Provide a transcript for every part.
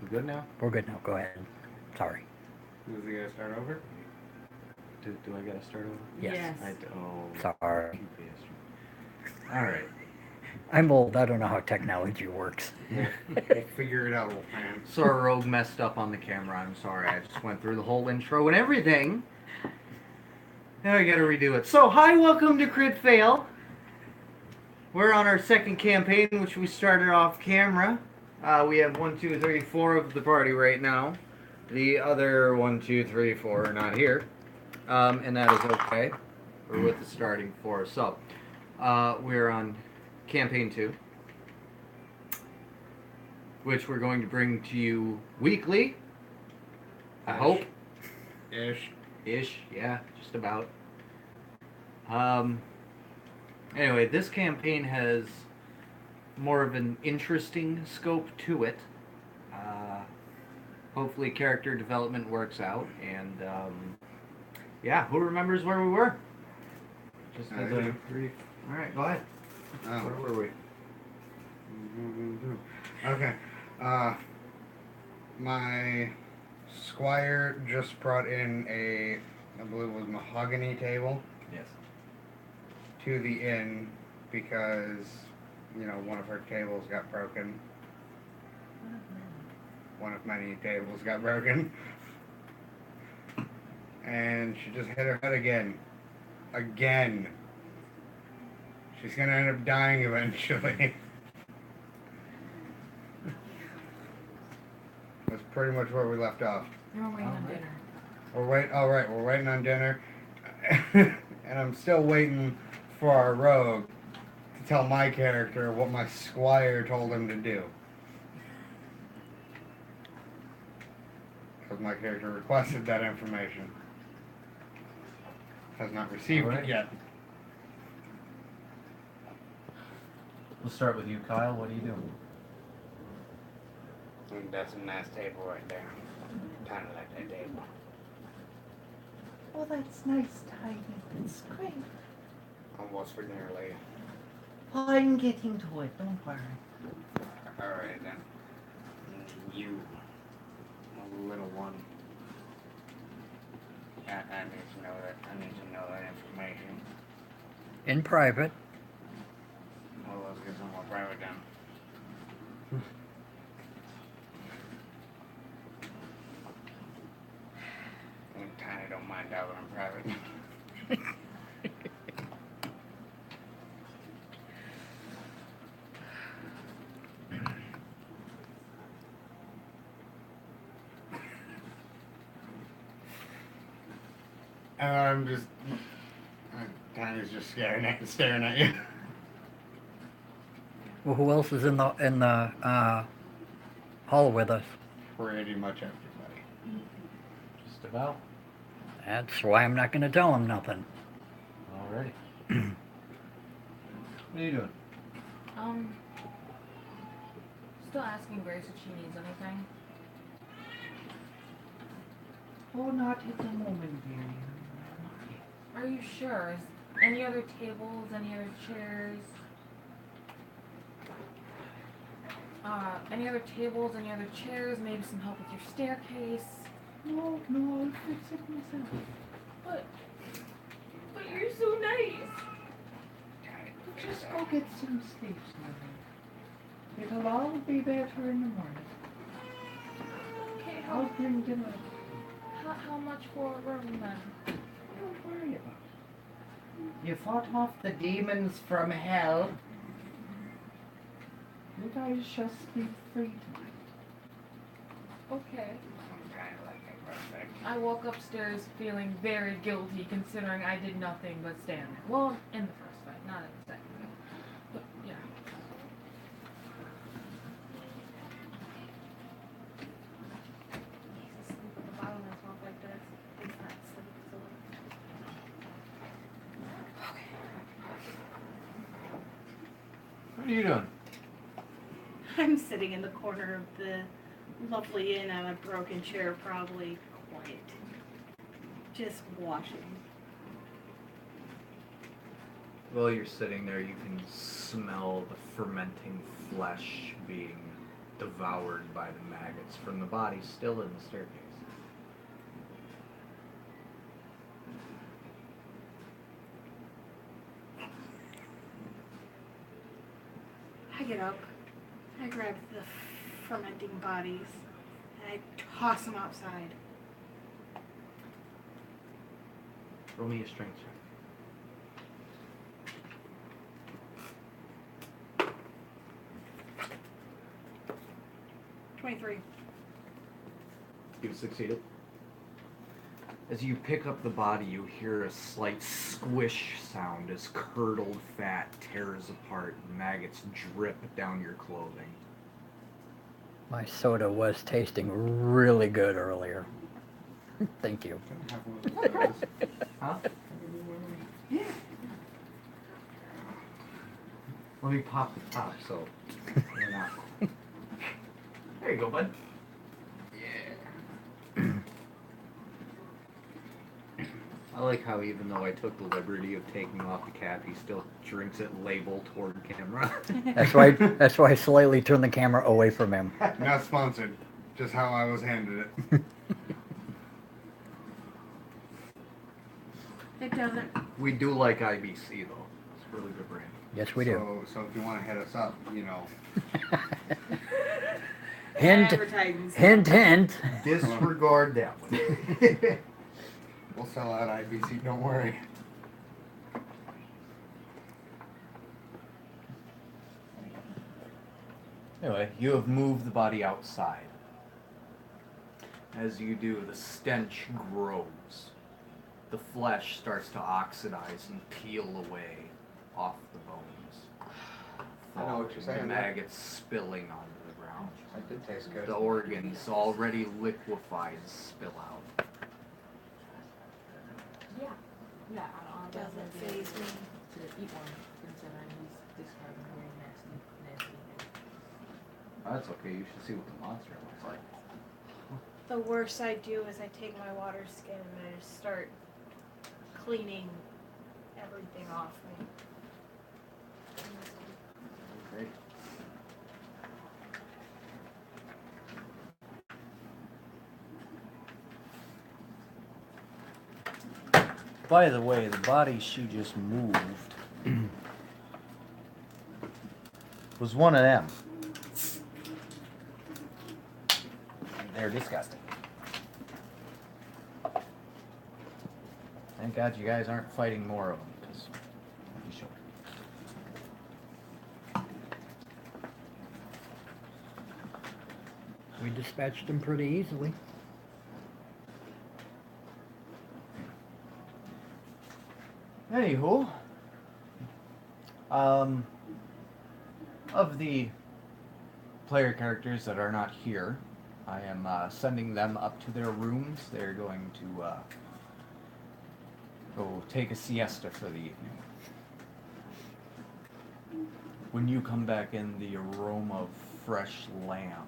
good now? We're good now. Go ahead. Sorry. Is he gonna start over? Do I gotta start over? Yes. Sorry. You bastard. Alright. I'm old. I don't know how technology works. We'll figure it out, old man. So our rogue messed up on the camera. I'm sorry. I just went through the whole intro and everything. Now I gotta redo it. So, hi, welcome to Crit Fail. We're on our second campaign, which we started off camera. We have 1, 2, 3, 4 of the party right now. The other 1, 2, 3, 4 are not here. And that is okay. We're with the starting 4. So, we're on campaign 2, which we're going to bring to you weekly. I hope. Ish, yeah, just about. Anyway, this campaign has more of an interesting scope to it. Hopefully character development works out, and yeah, who remembers where we were? Just as a brief... Alright, go ahead. Where were we? Okay. My squire just brought in I believe it was mahogany table Yes. to the inn because, one of her tables got broken. One of many tables got broken. And she just hit her head again. Again. She's gonna end up dying eventually. That's pretty much where we left off. We're waiting on dinner. We're waiting on dinner. And I'm still waiting for our rogue to tell my character what my squire told him to do. Because my character requested that information. Has not received it yet. We'll start with you, Kyle. What are you doing? That's a nice table right there. Kind of like that table. Oh, that's nice, Tiny. That's great. What's for dinner later? I'm getting to it. Don't worry. Alright then. You, little one. I need to know that. I need to know that information. In private. Well, let's get some more private then. Tiny don't mind out in private. And Tiny's just staring at you. Well, who else is in the hall with us? Pretty much everybody. Just about. That's why I'm not going to tell him nothing. Alrighty. What are you doing? Still asking Grace if she needs anything. Oh, not at the moment, dearie. Are you sure? Is any other tables, any other chairs? Any other tables, any other chairs, maybe some help with your staircase? No, I'll fix it myself. But you're so nice. Just go get some sleep, Smithy. It'll all be better in the morning. Okay, I'll bring dinner. how much for a room then? Don't worry about it. You fought off the demons from hell. You guys just be free tonight. Okay. Kind of like that perfect. I walk upstairs feeling very guilty considering I did nothing but stand there. Well, in the first fight, not in the second fight. But, yeah. He's asleep at the bottom of his mouth like this. He's not asleep, so... What are you doing? I'm sitting in the corner of the lovely inn on a broken chair, probably quiet. Just watching. While you're sitting there, you can smell the fermenting flesh being devoured by the maggots from the body still in the staircase. I get up, I grab the fermenting bodies, and I toss them outside. Roll me a strength check. 23. You've succeeded. As you pick up the body, you hear a slight squish sound as curdled fat tears apart and maggots drip down your clothing. My soda was tasting really good earlier. Thank you. Have one of those. Huh? Let me pop the top so you're not. There you go, bud. I like how even though I took the liberty of taking off the cap, he still drinks it label toward camera. That's why I slightly turned the camera away from him. Not sponsored. Just how I was handed it. It doesn't. We do like IBC though. It's a really good brand. Yes, we do. So if you want to hit us up, you know. Hint, Advertising. hint, hint. Disregard that one. We'll sell out IBC, don't worry. Anyway, you have moved the body outside. As you do, the stench grows. The flesh starts to oxidize and peel away off the bones. I know what you're saying. The maggots spilling onto the ground. That did taste good. The organs, already liquefied, spill out. Yeah, I don't Doesn't faze me. to eat one, considering he's describing very nasty. Oh, that's okay. You should see what the monster looks like. The worst I do is I take my water skin and I just start cleaning everything off me. Great. By the way, the body she just moved was one of them. They're disgusting. Thank God you guys aren't fighting more of them, because I'd be sure. We dispatched them pretty easily. Anywho, of the player characters that are not here, I am sending them up to their rooms. They're going to go take a siesta for the evening. When you come back in, the aroma of fresh lamb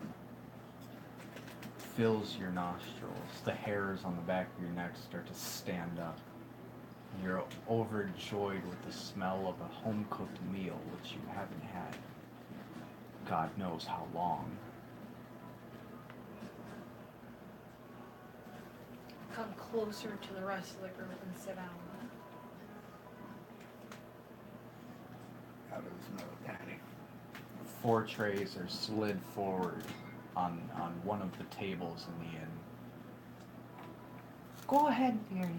fills your nostrils. The hairs on the back of your neck start to stand up. You're overjoyed with the smell of a home-cooked meal, which you haven't had God knows how long. Come closer to the rest of the group and sit down. How does it smell, Daddy? 4 trays are slid forward on one of the tables in the inn. Go ahead, fairies.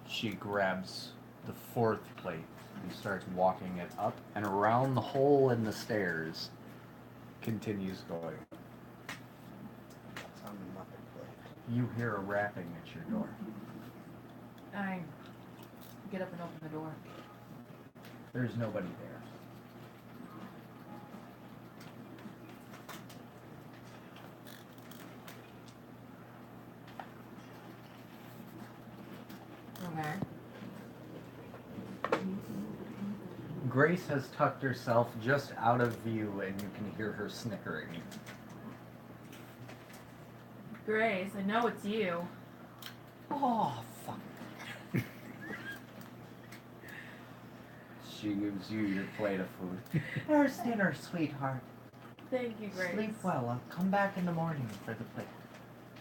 She grabs the 4th plate and starts walking it up and around the hole in the stairs. Continues going. That's on the mother plate. You hear a rapping at your door. I get up and open the door. There's nobody there. Okay. Grace has tucked herself just out of view and you can hear her snickering. Grace, I know it's you. Oh, fuck. She gives you your plate of food. There's dinner, sweetheart. thank you, Grace. Sleep well. I'll come back in the morning for the plate.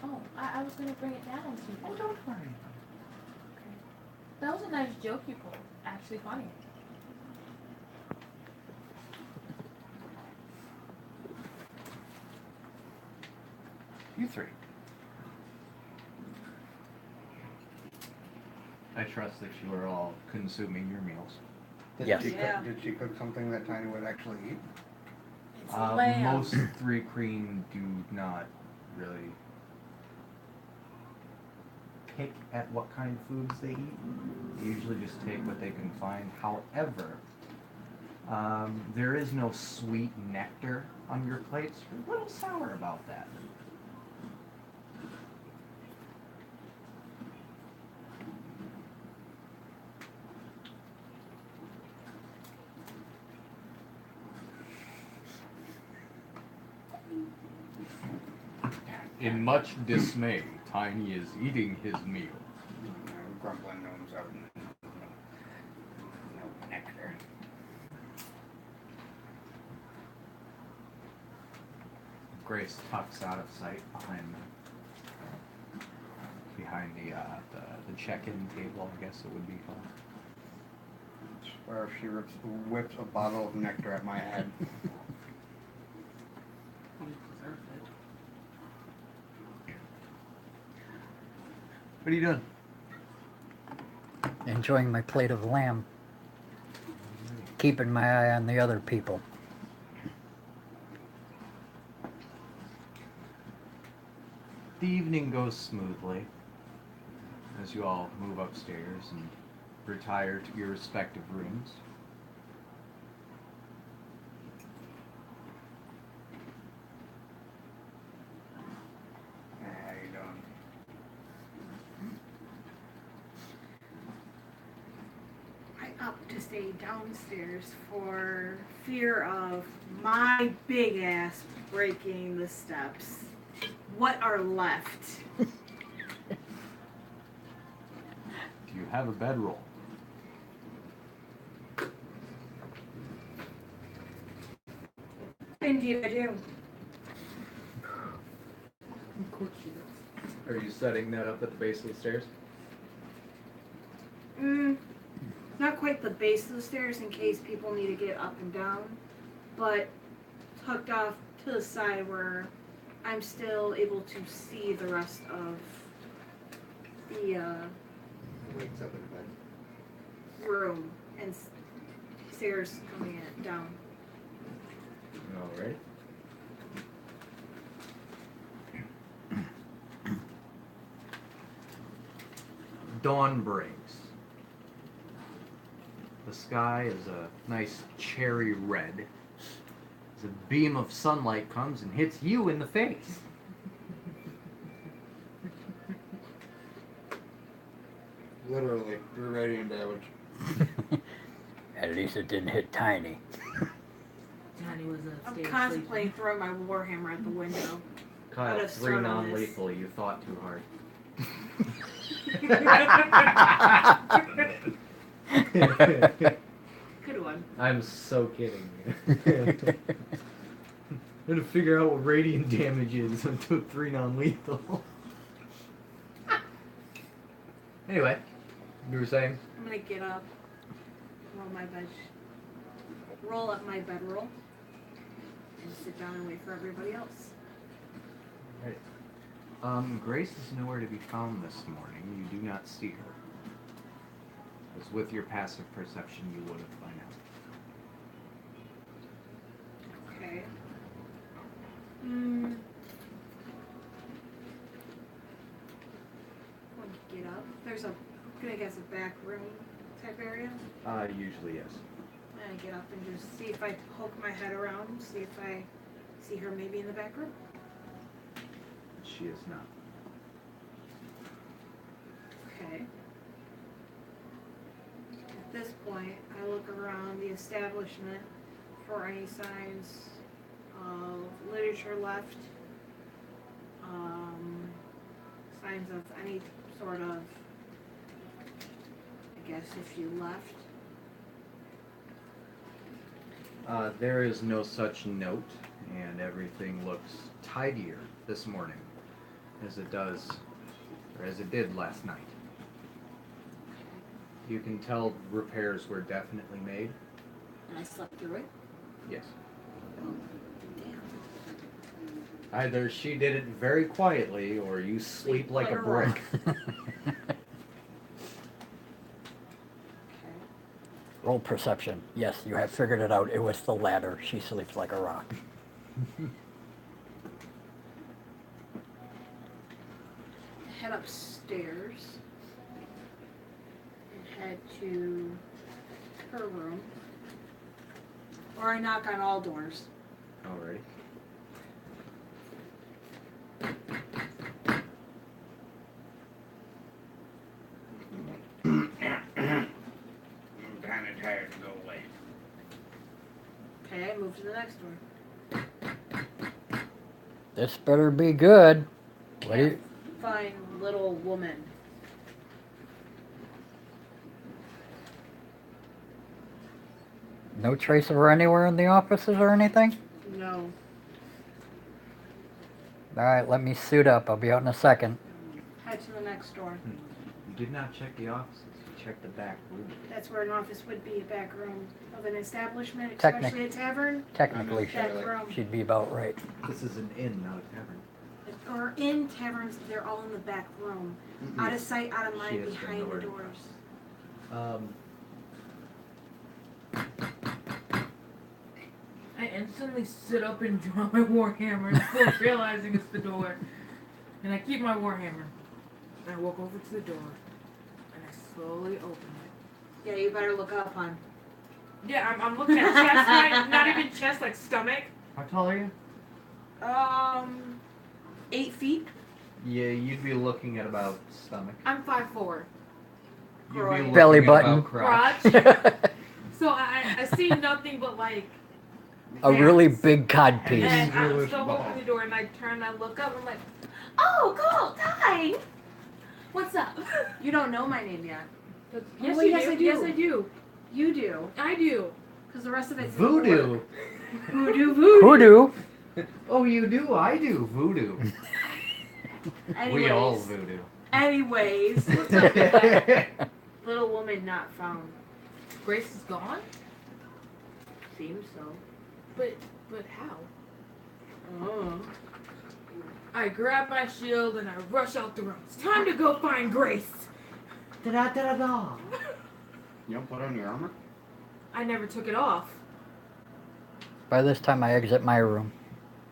Oh, I was gonna bring it down to you. Oh, don't worry. Okay. That was a nice joke you pulled. Actually funny. You three. I trust that you are all consuming your meals. Yes. Did she cook something that Tiny would actually eat? It's lamb. Most Three Queen do not really pick at what kind of foods they eat. They usually just take what they can find. However, there is no sweet nectar on your plates. You're a little sour about that. In much dismay, Tiny is eating his meal. Grumbling gnomes out. No nectar. Grace tucks out of sight behind the check-in table, I guess it would be called. Or if she whips a bottle of nectar at my head. What are you doing? Enjoying my plate of lamb. Keeping my eye on the other people. The evening goes smoothly as you all move upstairs and retire to your respective rooms. How you doing? I up to stay downstairs for fear of my big ass breaking the steps. What are left? Do you have a bedroll? Indeed, I do. Of course she does. Are you setting that up at the base of the stairs? Not quite the base of the stairs in case people need to get up and down, but tucked off to the side where I'm still able to see the rest of the Wakes up in bed. room and stairs coming down. Alright. Dawn breaks. The sky is a nice cherry red as a beam of sunlight comes and hits you in the face. Literally, through radiant damage. At least it didn't hit Tiny. Tiny was I'm contemplating throwing my warhammer at the window. Kyle, Out of 3 stun on non-lethal. You thought too hard. Good one. I'm so kidding. I'm gonna figure out what radiant damage is and took 3 non-lethal. Anyway, you were saying? I'm gonna get up, roll up my bedroll, and sit down and wait for everybody else. Right. Grace is nowhere to be found this morning. You do not see her. As with your passive perception, you would have by now. Okay. When you get up, there's a, I guess, a back room type area. Usually yes. And I get up and just see if I poke my head around, see if I see her maybe in the back room. She is not. Okay. At this point, I look around the establishment for any signs of literature left, signs of any sort of, I guess, if you left. There is no such note, and everything looks tidier this morning as it does, or as it did last night. You can tell repairs were definitely made. And I slept through it. Yes. Damn. Either she did it very quietly, or you sleep like a brick. Okay. Roll perception. Yes, you have figured it out. It was the ladder. She sleeps like a rock. Head upstairs and head to her room. Or I knock on all doors. Alrighty. I'm kind of tired to go away. Okay, I move to the next door. This better be good. What do you... Fine little woman. No trace of her anywhere in the offices or anything? No. Alright, let me suit up. I'll be out in a second. Head to the next door. You did not check the offices. You checked the back room. That's where an office would be, a back room of an establishment, Technic- especially a tavern. Technically, Back room. she'd be about right. This is an inn, not a tavern. Or in taverns, they're all in the back room. Out of sight, out of She mind, has been behind the nowhere. doors. I instantly sit up and draw my warhammer before realizing it's the door. And I keep my warhammer. And I walk over to the door. And I slowly open it. Yeah, you better look up, hon. Yeah, I'm looking at chest, right? Not even chest, like stomach. How tall are you? 8 feet. Yeah, you'd be looking at about stomach. I'm 5'4". You'd be Groin. looking Belly at button. about crotch. So I see nothing but like A really vats. big cod piece. And I'm English still ball. opening the door and I turn and I look up and I'm like, Oh, cool. Hi. what's up? You don't know my name yet. Yes, well, you yes, do. I do. Yes, I do. You do. I do. Because the rest of it's Voodoo. Voodoo, voodoo. Hoodoo. Oh, you do? I do. Voodoo. Anyways, We all voodoo. Anyways, little woman not found. Grace is gone? Seems so. But how? Oh. I grab my shield and I rush out the room. It's time to go find Grace. Da-da-da-da-da. You don't put on your armor? I never took it off. By this time, I exit my room.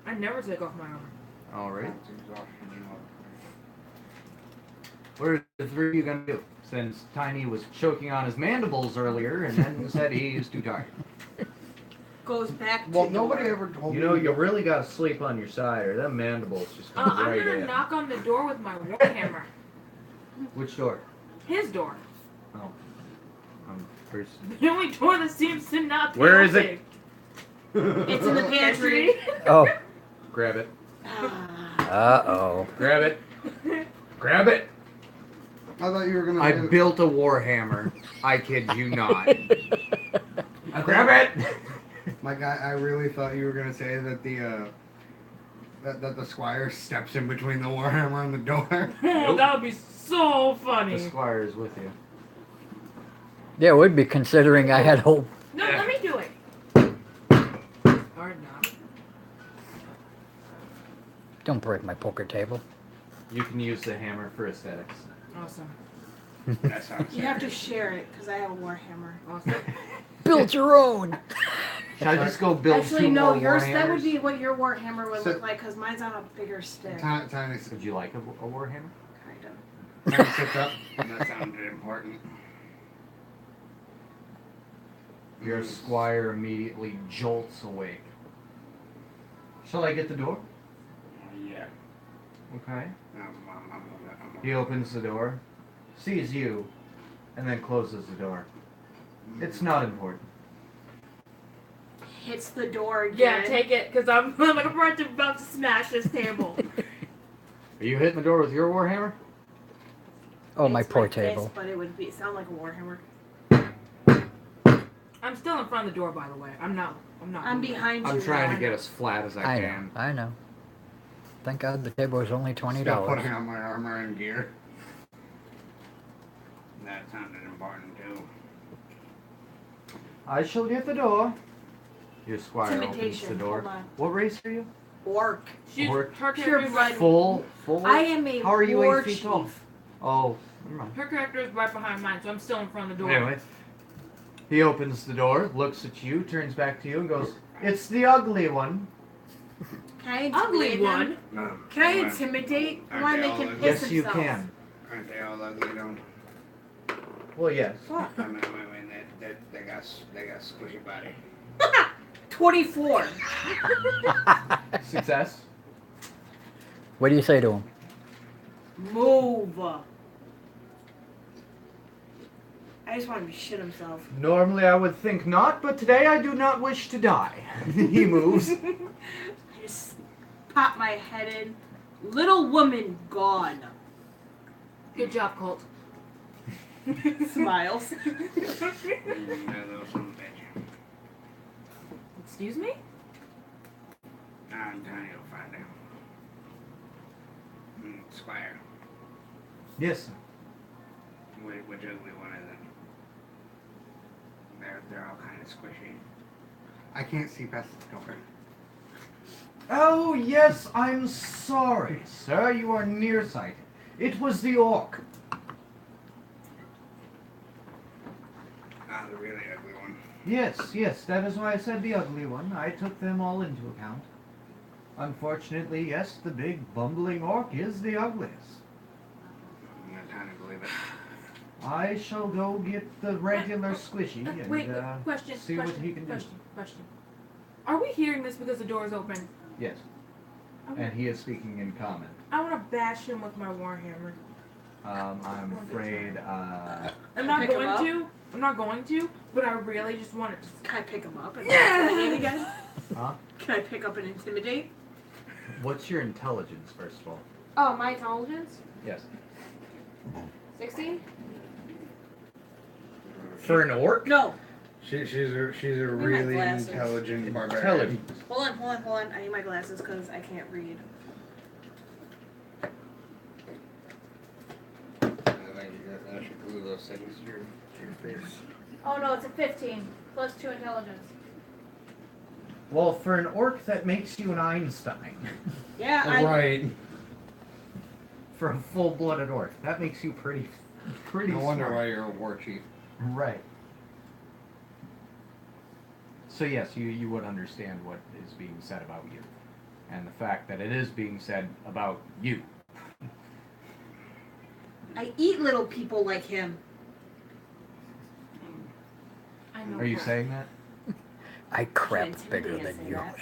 I never take off my armor. Alright. That's exhaustion, you know. What are the three of you gonna do? Since Tiny was choking on his mandibles earlier and then said he is too tired. Goes back to Well, nobody door. ever told You me. know, you really gotta sleep on your side or them mandibles just come I'm right gonna in. knock on the door with my warhammer. Which door? His door. Oh. First. The only door that seems to not be Where is open. it? It's in the pantry. Oh. Grab it. Ah. Uh-oh. Grab it. Grab it. I thought you were gonna. I do- built a warhammer. I kid you not. Grab it. My guy, I really thought you were gonna say that that the squire steps in between the warhammer and the door. Oh, that would be so The funny. squire is with you. Yeah, it would be considering I had whole... No, let me do it. Or not. Don't break my poker table. You can use the hammer for aesthetics. Awesome. That sounds You have to share it because I have a warhammer. Awesome. Build your own! Should I just go build Actually, two no. more Yours. That would warhammers? be what your warhammer would So- look like because mine's on a bigger stick. Tiny Would you like a warhammer? Kind of. sits up. That sounded important. Your squire immediately jolts awake. Shall I get the door? Yeah. Okay. I'm He opens the door, sees you, and then closes the door. It's not important. Hits the door Yeah, again. take it, because I'm like about to smash this table. Are you hitting the door with your warhammer? Oh, my It's poor like this, table. but it would sound like a warhammer. I'm still in front of the door, by the way. I'm not. I'm moving. behind you. I'm trying to now. get as flat as I I know. can. I know. Thank God the table was only $20. Still putting on my armor and gear. That sounded important too. I shall get the door. Your squire opens the Intimidation, door. hold on. What race are you? Orc. She's Or- her Pure character's blood. right. Full. I am a How are you war 8 feet chief. tall? Oh, never mind. Her character is right behind mine, so I'm still in front of the door. Anyway, he opens the door, looks at you, turns back to you, and goes, "It's the ugly one." Can I Ugly intimidate him? one. No. Can I Aren't intimidate? I Aren't want they to make all him ugly? piss Yes, you himself. can. they all ugly? Don't. Well, yes. Fuck. I mean, they got squishy body. 24. Success. What do you say to him? Move. I just want him to shit himself. Normally I would think not, but today I do not wish to die. He moves. I just pop my head in. Little woman gone. Good job, Colt. Smiles. That little son of a bitch. Excuse me? I'm telling you, you'll find out. Squire, Yes, sir. which ugly one is it? They're all kind of squishy. I can't see past the door. Oh, yes, I'm sorry, sir. You are nearsighted. It was the orc. Ah, the really ugly one. Yes, that is why I said the ugly one. I took them all into account. Unfortunately, yes, the big bumbling orc is the ugliest. I'm not trying to believe it. I shall go get the regular squishy and Wait, question. see question, what he can do. Question. Are we hearing this because the door is open? Yes, and he is speaking in common. I want to bash him with my warhammer. I'm afraid, I'm not Pick him going up? to. I'm not going to. But I really just want it to. Can I pick him up and Yeah. intimidate again? Huh? Can I pick up and intimidate? What's your intelligence, first of all? Oh, my intelligence? Yes. 16? For an orc? No. She's a my really glasses. intelligent barbarian. Intelligence. Hold on. I need my glasses because I can't read. I should glue those things to your face. Oh no, it's a 15 plus 2 intelligence. Well, for an orc, that makes you an Einstein. Yeah, I. Right. For a full-blooded orc, that makes you pretty No wonder smart. why you're a war chief. Right. So yes, you would understand what is being said about you, and the fact that it is being said about you. I eat little people like him. I know. Are you Colt. saying that? I crap Can't bigger intimidate than us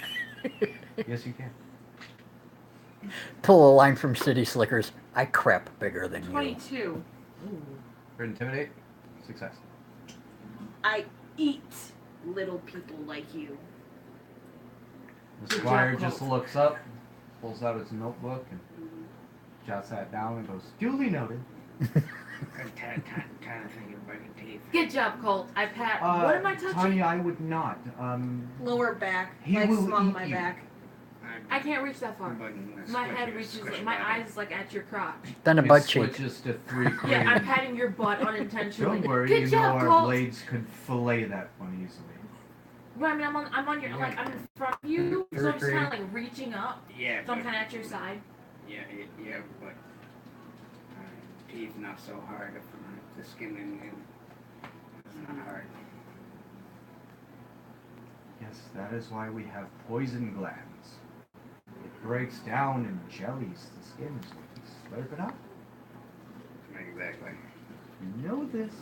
you. like that. Yes, you can. Pull a line from City Slickers. I crap bigger than you. 22. For intimidate, success. I eat little people like you. The Good squire job, just Colt. looks up, pulls out his notebook, and jots that down and goes, "Duly noted." I'm trying to think of breaking teeth. Good job, Colt. I pat. What am I touching? Tanya, I would not. Lower back. He Like will small eat my you. back. I can't reach that far. My head reaches. My eyes is like at your crotch. Then a It butt cheek. switches to 3 Yeah, I'm green. patting your butt unintentionally. Don't worry, Good you job, know our Colt. blades could fillet that one easily. Well, I mean, I'm on your, like, I'm in front of you, so I'm just Three. kind of like reaching up, Yeah, so I'm but, kind of at your side. yeah, but teeth not so hard. The skin and it's not hard. Yes, that is why we have poison glands. It breaks down and jellies the skin so we can slurp it up. Exactly. You know this.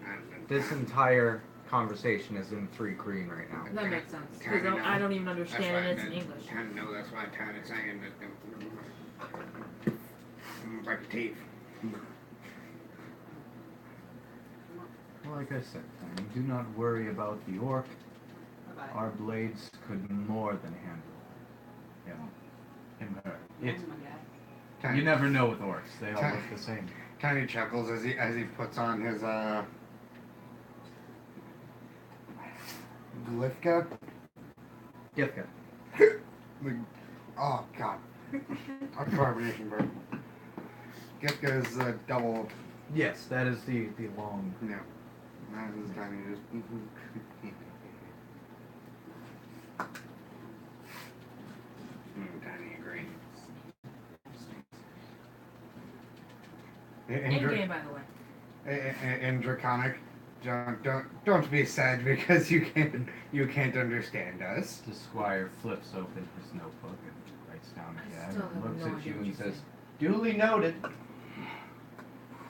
I'm- This entire conversation is in 3 green right now. That makes sense, Kinda because know. I don't even That's understand why it, it's in English. Kind of know that's why I'm kind of saying that. I'm gonna break a teeth. Well, like I said, Tanya, do not worry about the orc. Our blades could more than handle him, her. You never know with orcs; they all look the same. Tiny chuckles as he puts on his Glifka? Gifka. Oh, God. A carbonation burp. Gifka is a double. Yes, that is the long. No. That is tiny. Just. Tiny agree. In, In dra- game, by the way. in Draconic, don't be sad because you can't understand us. The squire flips open his notebook and writes down I again, still have looks no at idea you what and you says, said. "Duly noted."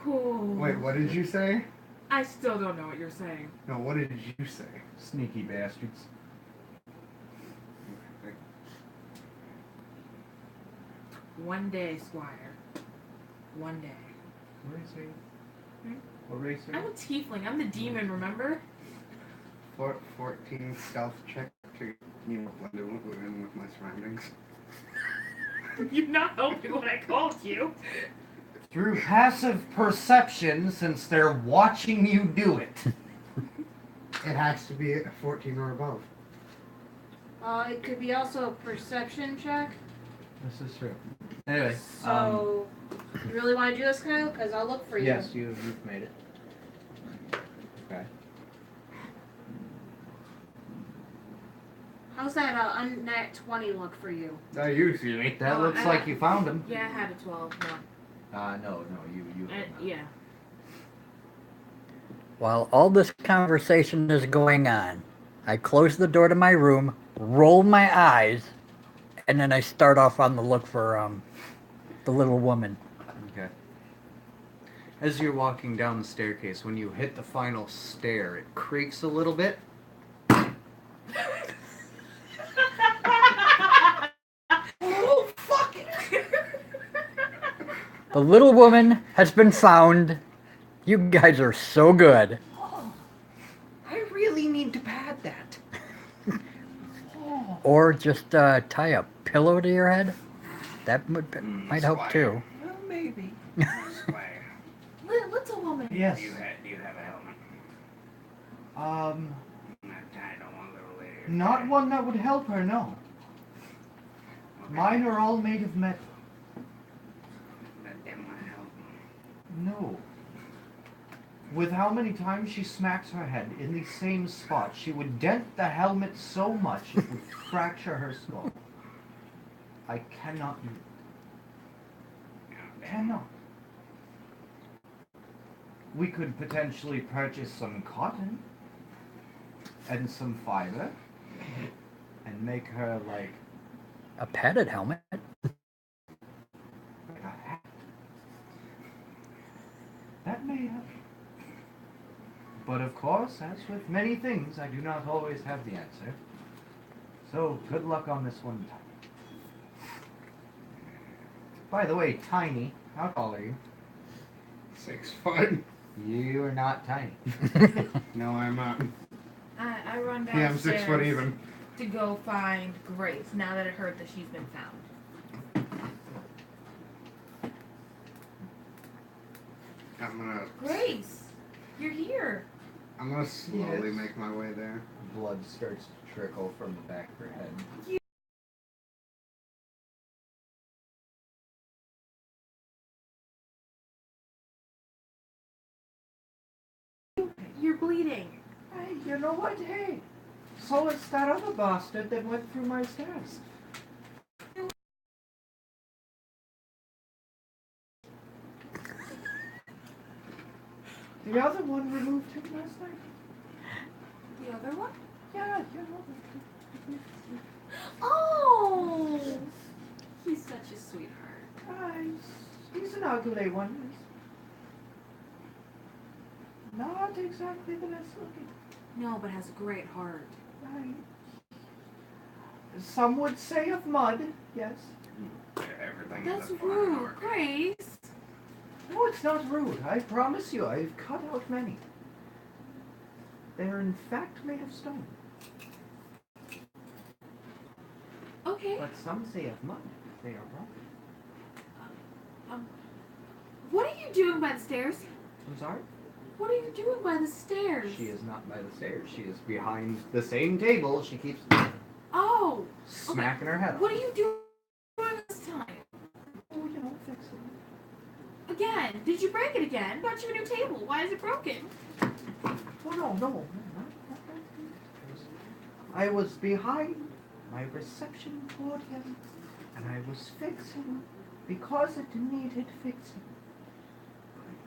Wait, what did you say? I still don't know what you're saying. No, what did you say? Sneaky bastards. One day, Squire. One day. What race are you? Hmm? What race are I'm you? a tiefling. I'm the demon, remember? 14 stealth check to blend in with my surroundings. You're not helping what I called you. Through passive perception, since they're watching you do it. It has to be a 14 or above. It could be also a perception check. This is true. Anyway, So, you really want to do this, Kyle? Because I'll look for you. yes, you've made it. Okay. How's that unnat 20 look for you? Now you see me. That Oh, looks I- like you found him. Yeah, I had a 12. No. No, you. Yeah. While all this conversation is going on, I close the door to my room, roll my eyes, and then I start off on the look for the little woman. Okay. As you're walking down the staircase, when you hit the final stair, it creaks a little bit. Oh, fuck it! The little woman has been found. You guys are so good. I really need to pad that. Or just tie a pillow to your head. That might help Squire. too. Well, maybe. Squire, Little woman. Yes. do you have a helmet? Um, I don't want little lady. not one that would help her, no. Okay. Mine are all made of metal. That didn't want to help. No. With how many times she smacks her head in the same spot, she would dent the helmet so much it would fracture her skull. I cannot do it. Cannot. We could potentially purchase some cotton and some fiber and make her like A padded helmet. a hat. That may help. But of course, as with many things, I do not always have the answer. So, good luck on this one time. By the way, Tiny, how tall are you? 6 foot. You are not tiny. No, I'm not. I run Yeah, I'm 6 foot downstairs even. to go find Grace now that I heard that she's been found. Grace, you're here. I'm gonna slowly Yes. make my way there. Blood starts to trickle from the back of her head. You're bleeding. Hey, you know what? Hey, so it's that other bastard that went through my stairs. The other one removed him last night. The other one? Yeah, you know. Oh, he's such a sweetheart. He's an ugly one. Not exactly the best looking. No, but has a great heart. Right. Some would say of mud, yes. Everything That's is a fun rude, work. Grace. No, it's not rude. I promise you, I've cut out many. They are in fact made of stone. Okay. But some say of mud. They are wrong. What are you doing by the stairs? I'm sorry? What are you doing by the stairs? She is not by the stairs. She is behind the same table. She keeps Oh! smacking her head. What are you doing this time? Oh, you know, fix it. Again? Did you break it again? Got you a new table. Why is it broken? Oh, no. I was behind my reception podium, and I was fixing because it needed fixing.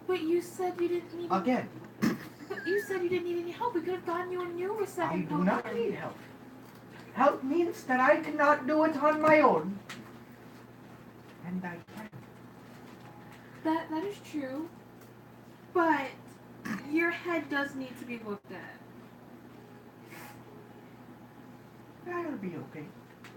But you said you didn't need. Again, But you said you didn't need any help. We could have gotten you a new I reception. do not need help. Help means that I cannot do it on my own. And I can. That is true. But your head does need to be looked at. That'll be okay.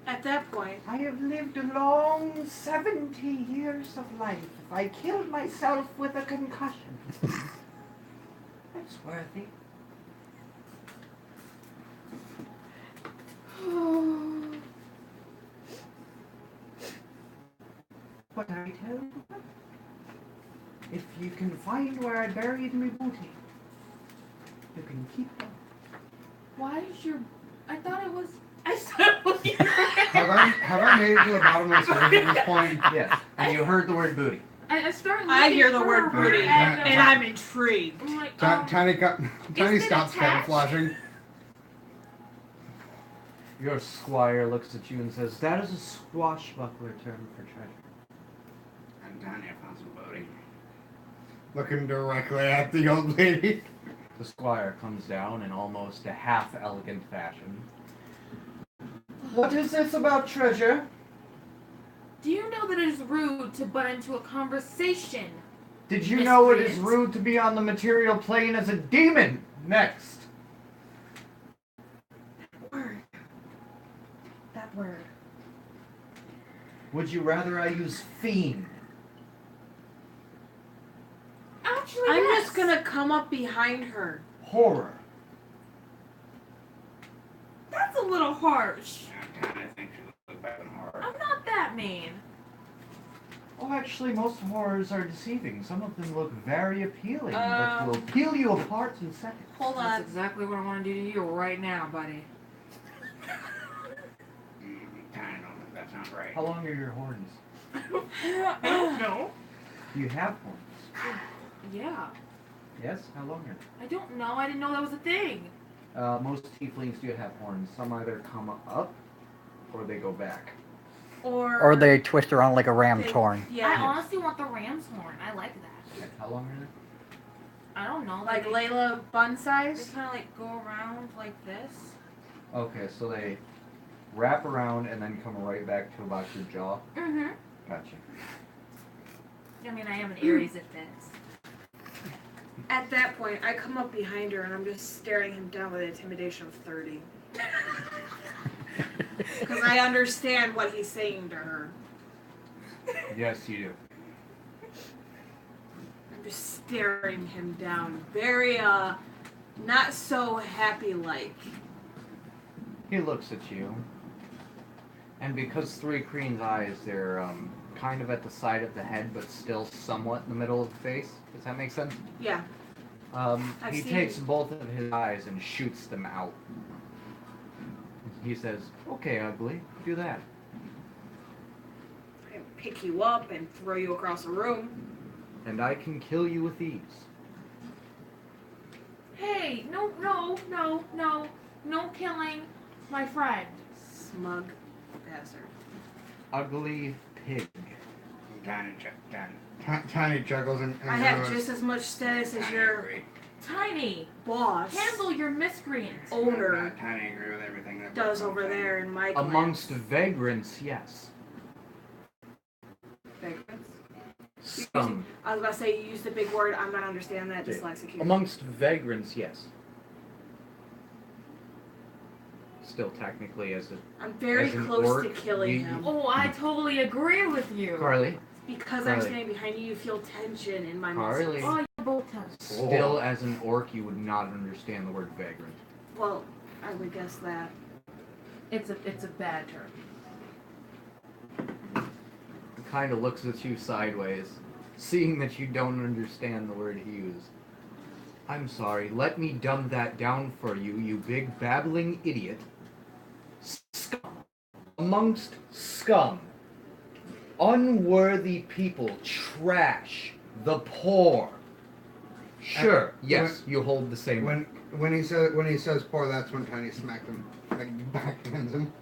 At that point, I have lived a long 70 years of life. If I killed myself with a concussion, that's worthy. But I tell you what, if you can find where I buried my booty, you can keep them. Why is your? I thought it was. I said it was your. Have I made it to the bottom of the stairs at this point? Yes, and you heard the word booty. I started. I looking hear the for word her booty, and and I'm intrigued. I'm like, Tiny it stops attached? camouflaging. Your squire looks at you and says, "That is a swashbuckler term for treasure." I'm down here, found some booty. Looking directly at the old lady. The squire comes down in almost a half-elegant fashion. What is this about treasure? do you know that it is rude to butt into a conversation? Did you know it is Miscreant. rude to be on the material plane as a demon? Next. Word. That word. Would you rather I use fiend? Actually, I'm yes. just gonna come up behind her. Horror? That's a little harsh. I kind of think she looks better than horror. I'm not that mean. Oh, actually, most horrors are deceiving. Some of them look very appealing, but will peel you apart in seconds. Hold That's on. exactly what I want to do to you right now, buddy. Kind of, that's not right. How long are your horns? I don't know. Do you have horns? Yeah. Yes? How long are they? I don't know. I didn't know that was a thing. Most tieflings do have horns. Some either come up or they go back. Or they twist around like a ram's horn. I Yeah. honestly want the ram's horn. I like that. Okay, how long are they? I don't know. Like they, Layla bun They size. kind of like go around like this. Okay, so they wrap around and then come right back to about your jaw. Mm-hmm. Gotcha. I mean, I am an Aries. It fits. At that point, I come up behind her and I'm just staring him down with an intimidation of 30. Because I understand what he's saying to her. Yes, you do. I'm just staring him down. Very, not so happy like. He looks at you. And because Three Queen's eyes, they're kind of at the side of the head, but still somewhat in the middle of the face. Does that make sense? Yeah. I've He seen- takes both of his eyes and shoots them out. He says, "Okay, ugly, do that." I can pick you up and throw you across the room. And I can kill you with ease. Hey, no killing my friend. Smug bastard. Ugly pig. Tiny check, tiny. Tiny chuckles and I have just as much status as your Tiny, boss handle your miscreant. owner Tiny agree with everything that does over there in my class. Amongst vagrants, yes. Vagrants? Some. I was about to say, you used the big word. I'm not understanding that. Dyslexic here. Amongst vagrants, yes. Still technically as a... I'm very as an close to orc, killing you- him. Oh, I totally agree with you. Carly, Because I'm Carly. standing behind you, you feel tension in my Carly. muscles. Oh, you're both tough. still as an orc, you would not understand the word vagrant. Well, I would guess that. It's a bad term. He kind of looks at you sideways, seeing that you don't understand the word he used. I'm sorry. Let me dumb that down for you, you big babbling idiot. Scum amongst scum. Unworthy people, trash, the poor. Sure, yes, you hold the same. When he says poor, that's when Tiny smacked him, like backhands him.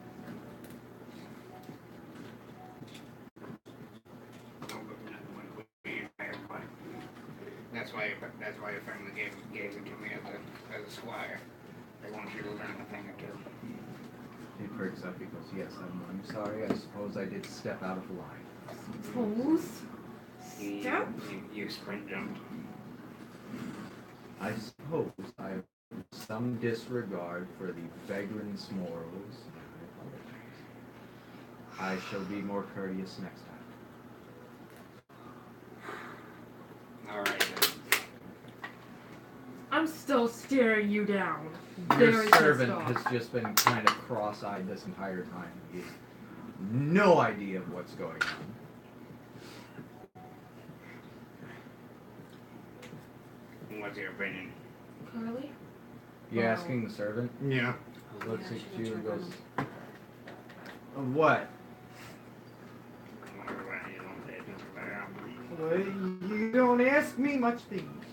That's why your family gave it to me as a squire. They want you to learn a thing or two. He perks up. He goes, "Yes, I'm sorry. I suppose I did step out of line." Suppose. Step? You sprint jumped. I suppose I have some disregard for the vagrant's morals. I apologize. I shall be more courteous next time. All right then. I'm still staring you down. Your Very pissed servant off. has just been kind of cross-eyed this entire time. He has no idea of what's going on. What's your opinion? Carly? You Oh. asking the servant? Yeah. He looks Yeah, at she you and looks goes, right what? You don't say anything about it. Well, you don't ask me much things.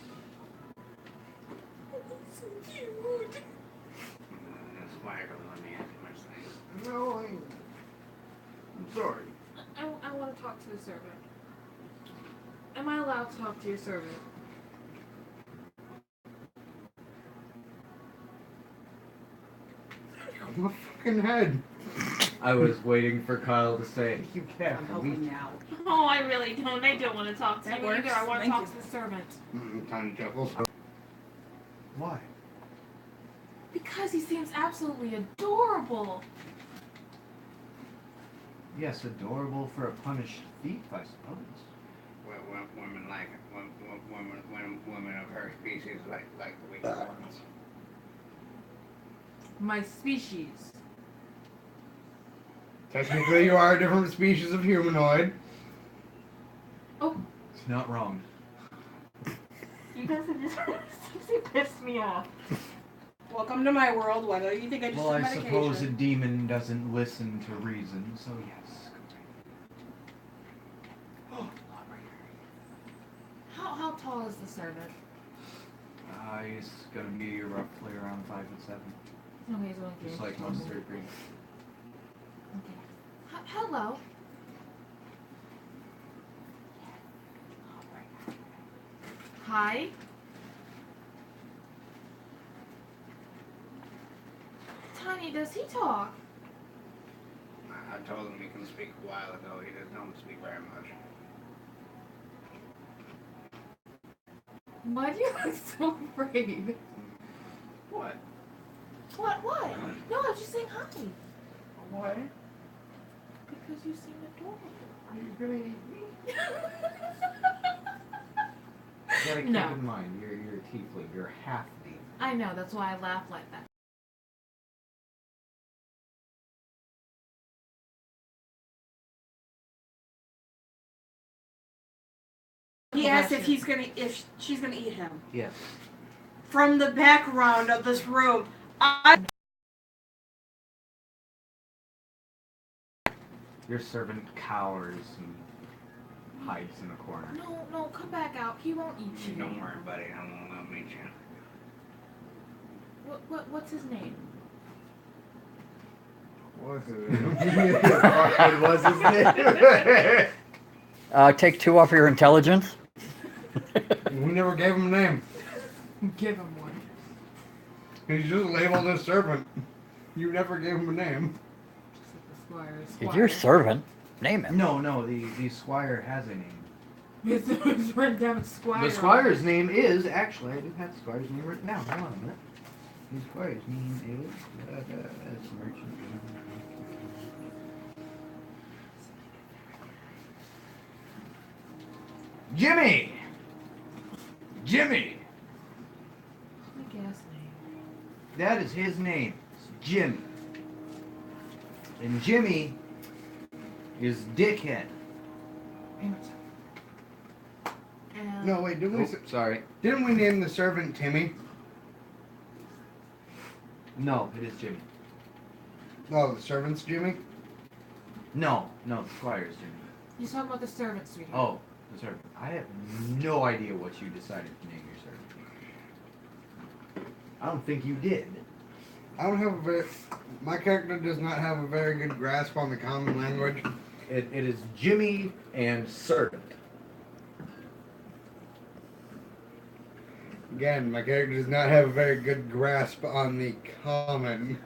The squire doesn't let me ask you much things. No, I'm sorry. I want to talk to the servant. Am I allowed to talk to your servant? On the fucking head. I was waiting for Kyle to say, you can't. I'm helping now. Oh, I really don't. I don't want to talk to That you works. either. I want to Thank talk you. to the servant. Tiny chuckles. Why? Because he seems absolutely adorable. Yes, adorable for a punished thief, I suppose. Women like women of her species like the weak ones. My species. Technically, you are a different species of humanoid. Oh, It's not wrong. you guys have just seriously pissed me off. Welcome to my world. Why don't you think I just Well, took I medication? suppose a demon doesn't listen to reason, so yes. How tall is the servant? He's gonna be roughly around 5'7", Okay, he's only just like most third graders. Okay. Hello. Hi. Tiny, does he talk? I told him he can speak a while ago. He doesn't don't speak very much. Why do you look so afraid? What? What? No, I was just saying hi. What? Because you seem adorable. Are you gonna eat me? You gotta keep No. in mind, you're a tiefling, you're half demon. I know, that's why I laugh like that. He asked if she's gonna eat him. Yes. From the background of this room, Your servant cowers and hides in a corner. No, come back out. He won't eat you. Don't worry, buddy. I'll meet you. What's his name? What's What was his name? Take 2 off your intelligence. We never gave him a name. Give him one. He's just labeled as servant. You never gave him a name. Just like the squire. He's your servant. Name him. No, the squire has a name. It's written down as squire. The squire's name is, actually, I do have the squire's name written down. Hold on a minute. The squire's name is, it's merchant. Jimmy! Jimmy! My gas name. That is his name. It's Jimmy. And Jimmy is Dickhead. And No, wait, Sorry. didn't we name the servant Timmy? No, it is Jimmy. Oh, the servant's Jimmy? No, the squire's Jimmy. he's talking about the servant, sweetie. Oh, the servant. I have no idea what you decided to name your servant. I don't think you did. I don't have a very... My character does not have a very good grasp on the common language. It is Jimmy and servant. Again, my character does not have a very good grasp on the common...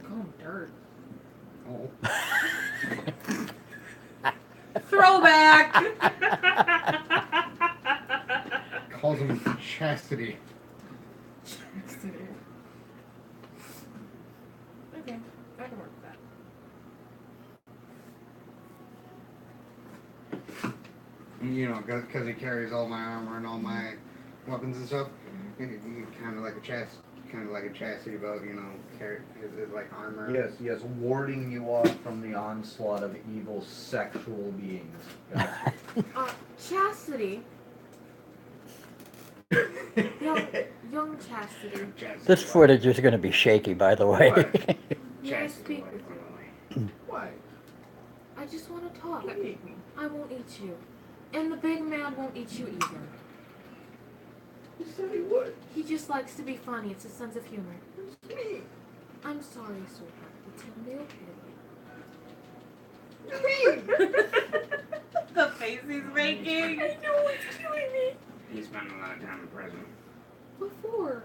Call him dirt. Oh. Throwback! Calls him chastity. Okay, I can work with that. You know, because he carries all my armor and all my weapons and stuff. Kind of like a chastity belt, you know, carry is like armor. Yes, warding you off from the onslaught of evil sexual beings. Gotcha. Chastity. Young Chastity. This footage is going to be shaky, by the way. May I speak with you? Why? I just want to talk. I won't eat you. And the big man won't eat you either. You said he would. He just likes to be funny. It's his sense of humor. It's me. I'm sorry, sweetheart. It's gonna be okay. The face he's making. I know it's killing me. He spent a lot of time in prison. What for?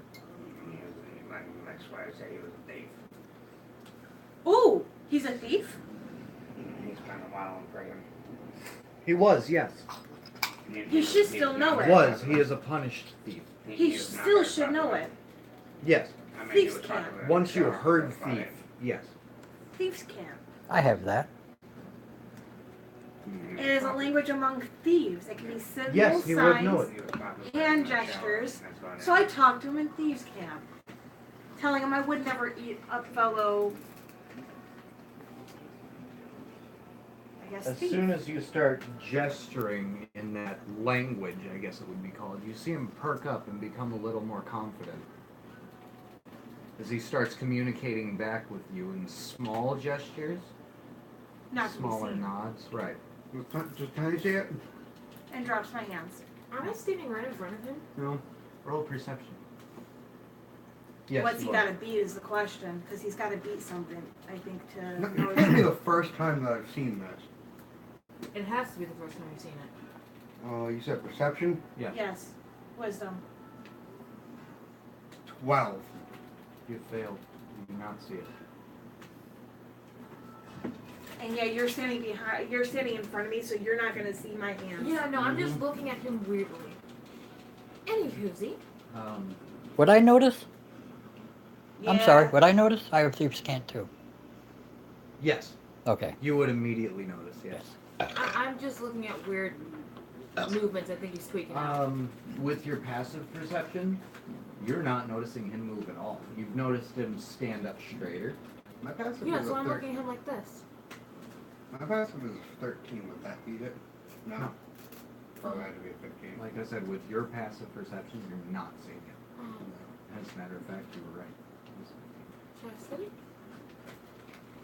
Like Squire said, he was a thief. Ooh, he's a thief? He spent a while in prison. He was, yes. He should still know it. Was. He is a punished thief. He is not still very should know popular. it. Yes. I mean, Thieves he was can't. popular. Once you So, heard that's funny. thief, yes. Thieves can't. I have that. It is a language among thieves. It can be symbols, Yes, he would know signs, it. He was popular hand in the show. gestures. That's why So I talked to him in thieves camp, telling him I would never eat a fellow, I guess, As thief. soon as you start gesturing in that language, I guess it would be called, you see him perk up and become a little more confident. As he starts communicating back with you in small gestures, Not to be smaller seen. nods, right. Just can I see it? And drops my hands. Am I standing right in front of him? No. Roll perception. Yes. What's he you got are. to beat is the question, because he's got to beat something, I think, to It know can't be his- the first time that I've seen this. It has to be the first time you've seen it. Oh, you said perception? Yes. Yes, wisdom. 12. You failed. You do not see it. And yeah, you're standing behind, you're standing in front of me, so you're not going to see my hands. Yeah, no, I'm just looking at him weirdly. Anywhoozy. Would I notice? I'm Yeah. sorry. Would I notice? I have thieves can't too. Yes. Okay. You would immediately notice, yes. I'm just looking at weird movements. I think he's tweaking out. With your passive perception, you're not noticing him move at all. You've noticed him stand up straighter. My passive Yeah, is so a I'm 13. looking at him like this. My passive is 13. Would that beat it? No. No. Oh, it had to be a 15. Like I said, with your passive perception, you're not seeing him. As a matter of fact, you were right. Chastity?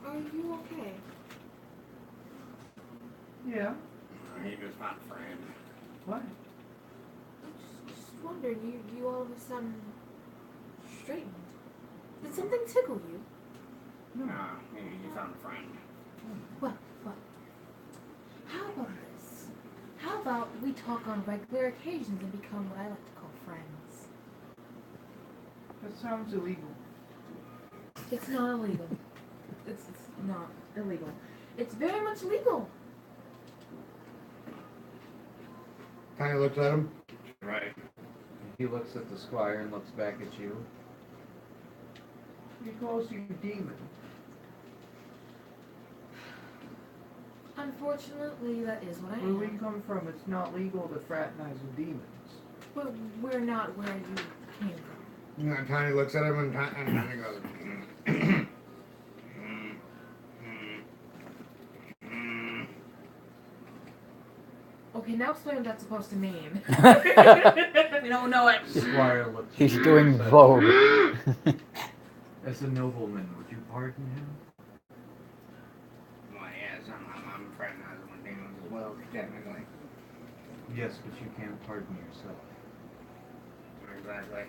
Are you okay? Yeah. He was my friend. What? I'm just wondering, you all of a sudden straightened. Did something tickle you? No, he found a friend. Well, how about this? How about we talk on regular occasions and become what I like to call friends? That sounds illegal. It's not illegal. It's not illegal. It's very much legal. Kind of looks at him. Right. He looks at the squire and looks back at you. He calls you demon. Unfortunately, that is what I Where we am. come from, it's not legal to fraternize with demons. But we're not where you came from. You know, Tiny looks at him and Tiny goes, Okay, now explain what that's supposed to mean. We don't know it. Squire looks. He's at you doing and says, Vogue. As a nobleman, would you pardon him? Well, yes, I'm fraternizing with demons as well, technically. Yes, but you can't pardon yourself. Exactly.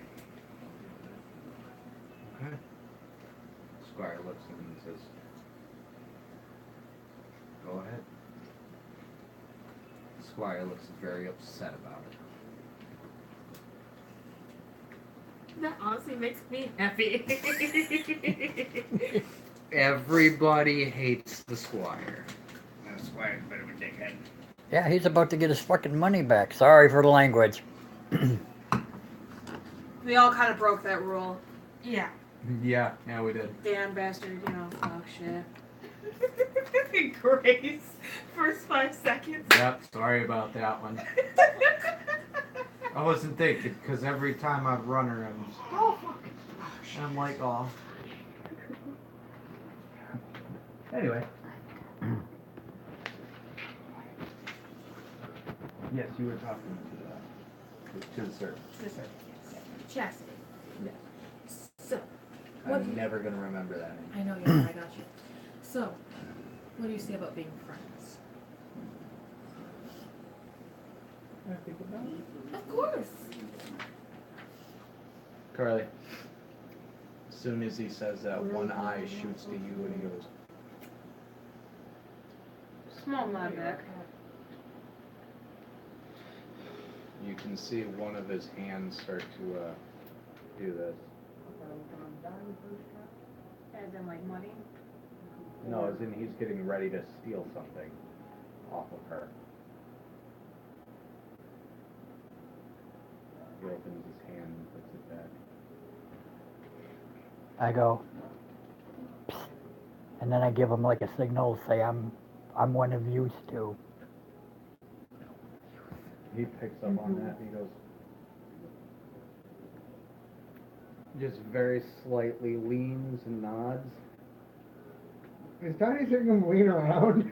Okay. Squire looks at him and says, go ahead. Squire looks very upset about it. That honestly makes me happy. Everybody hates the squire. The squire's a bit of a dickhead. Yeah, he's about to get his fucking money back. Sorry for the language. We all kind of broke that rule. Yeah. Yeah, we did. Damn bastard, you know, fuck shit. Grace. First 5 seconds. Yep, sorry about that one. I wasn't thinking, because every time I've run her, I'm like, oh. Anyway. Yes, you were talking to the servant. Chastity. Yes. So, what do I'm you... never going to remember that name. I know you are, I got you. So, what do you say about being friends? I think about it. Of course. Carly. As soon as he says that, one eye shoots to you and he goes, Small nod back. you can see one of his hands start to do this. As in, like, money? No, as in he's getting ready to steal something off of her. He opens his hand and puts it back. I go, "Psst," and then I give him like a signal, say I'm one of yous too. He picks up on that and he goes, Just very slightly leans and nods. Is Tiny seeing him lean around?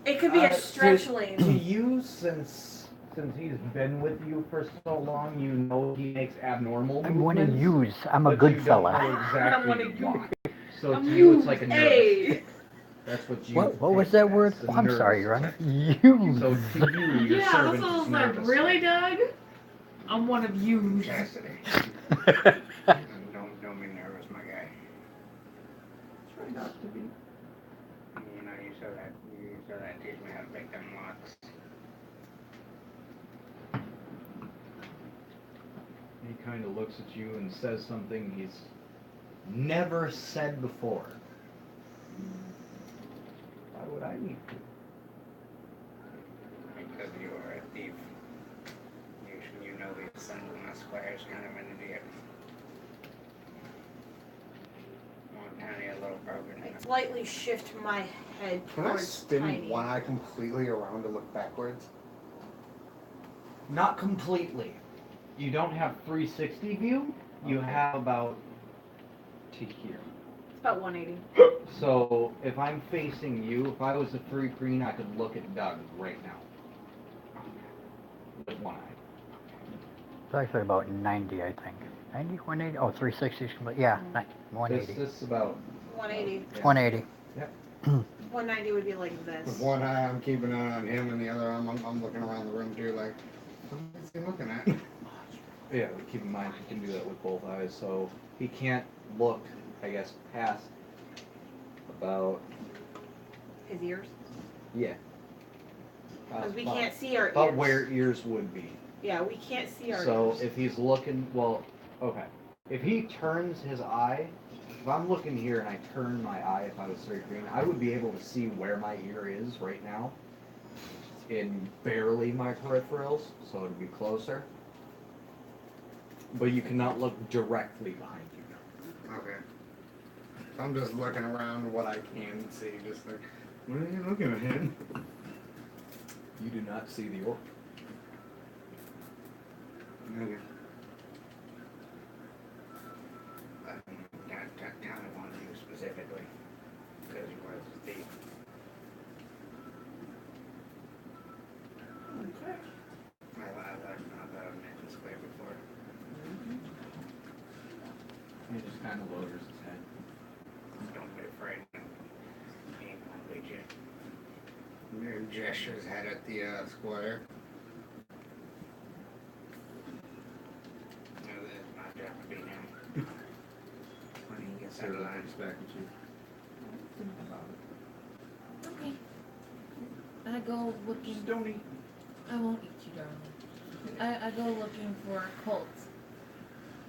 It could be a stretch to lane. you, since he's been with you for so long, you know he makes abnormal I'm one of movements, yous. I'm a but good you fella. Don't know exactly I'm one of you. why. So I'm to you, it's like a nervous. Hey! That's what you. What was take that as, word? a Oh, I'm sorry, nervous Ron. tick. Yous. So to you, your Yeah, servant that's what I is was like, nervous. really, Doug? I'm one of you. Chastity. Don't be nervous, my guy. Try not to be. You know, you said that teach me how to make them locks. He kind of looks at you and says something he's never said before. Why would I need to? Because you are a thief. You know these sons of my squire's kind of an idiot. One tiny little broken. I slightly shift my head Can I towards spin Tiny. one eye completely around to look backwards? Not completely. You don't have 360 view. You have about to here. It's about 180. So if I'm facing you, if I was a 3 green, I could look at Doug right now. With one eye. It's actually about 90, I think. 90, 180? Oh, 360 is complete. Yeah, 180. This is about 180. yeah. 180. 190 would be like this. With one eye, I'm keeping an eye on him, and the other arm, I'm looking around the room too, like, what's he looking at? Yeah, but keep in mind he can do that with both eyes, so he can't look, I guess, past about His ears. yeah. Because we can't see our ears. About where ears would be. Yeah, we can't see our So ears. if he's looking, well, okay. If he turns his eye, if I'm looking here and I turn my eye, if I was straight green, I would be able to see where my ear is right now. In barely my peripherals, so it would be closer. But you cannot look directly behind you. Okay. So I'm just looking around what I can see, just like, what are you looking at him? You do not see the orc. Okay. Kind of wanted you specifically because you were the thief. Okay. I made this clear before. He just kind of lowers his head. Don't be afraid. He ain't gonna lead you. Mary gestures head at the squire. No, it's my job to be now. When he gets out of line. Looks back at you. Think about it. Okay. I go looking. Just don't eat. I won't eat you, darling. I go looking for cults.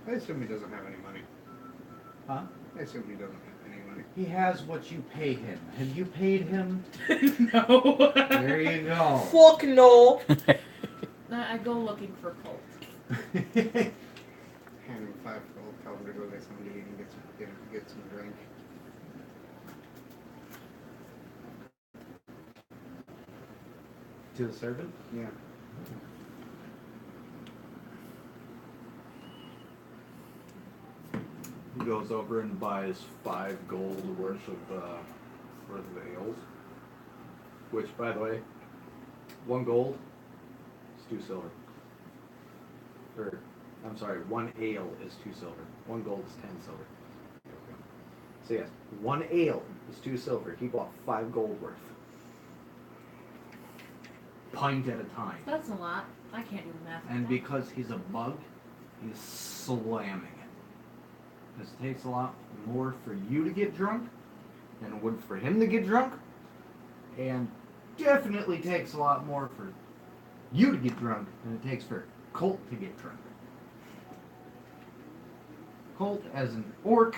I assume he doesn't have any money. Huh? I assume he doesn't have any money. He has what you pay him. Have you paid him? No. There you go. Fuck no. I go looking for cults. Hand him 5 gold, tell him to go get something to eat and get some drink. To the servant? Yeah. He goes over and buys 5 gold worth of ales. Which, by the way, 1 gold is 2 silver. Or, I'm sorry, 1 ale is 2 silver. 1 gold is 10 silver. So yes, 1 ale is 2 silver. He bought 5 gold worth. Pint at a time. That's a lot. I can't do the math. And because he's a bug, he's slamming it. This takes a lot more for you to get drunk than it would for him to get drunk. And definitely takes a lot more for you to get drunk than it takes for Colt to get drunk. Colt, as an orc,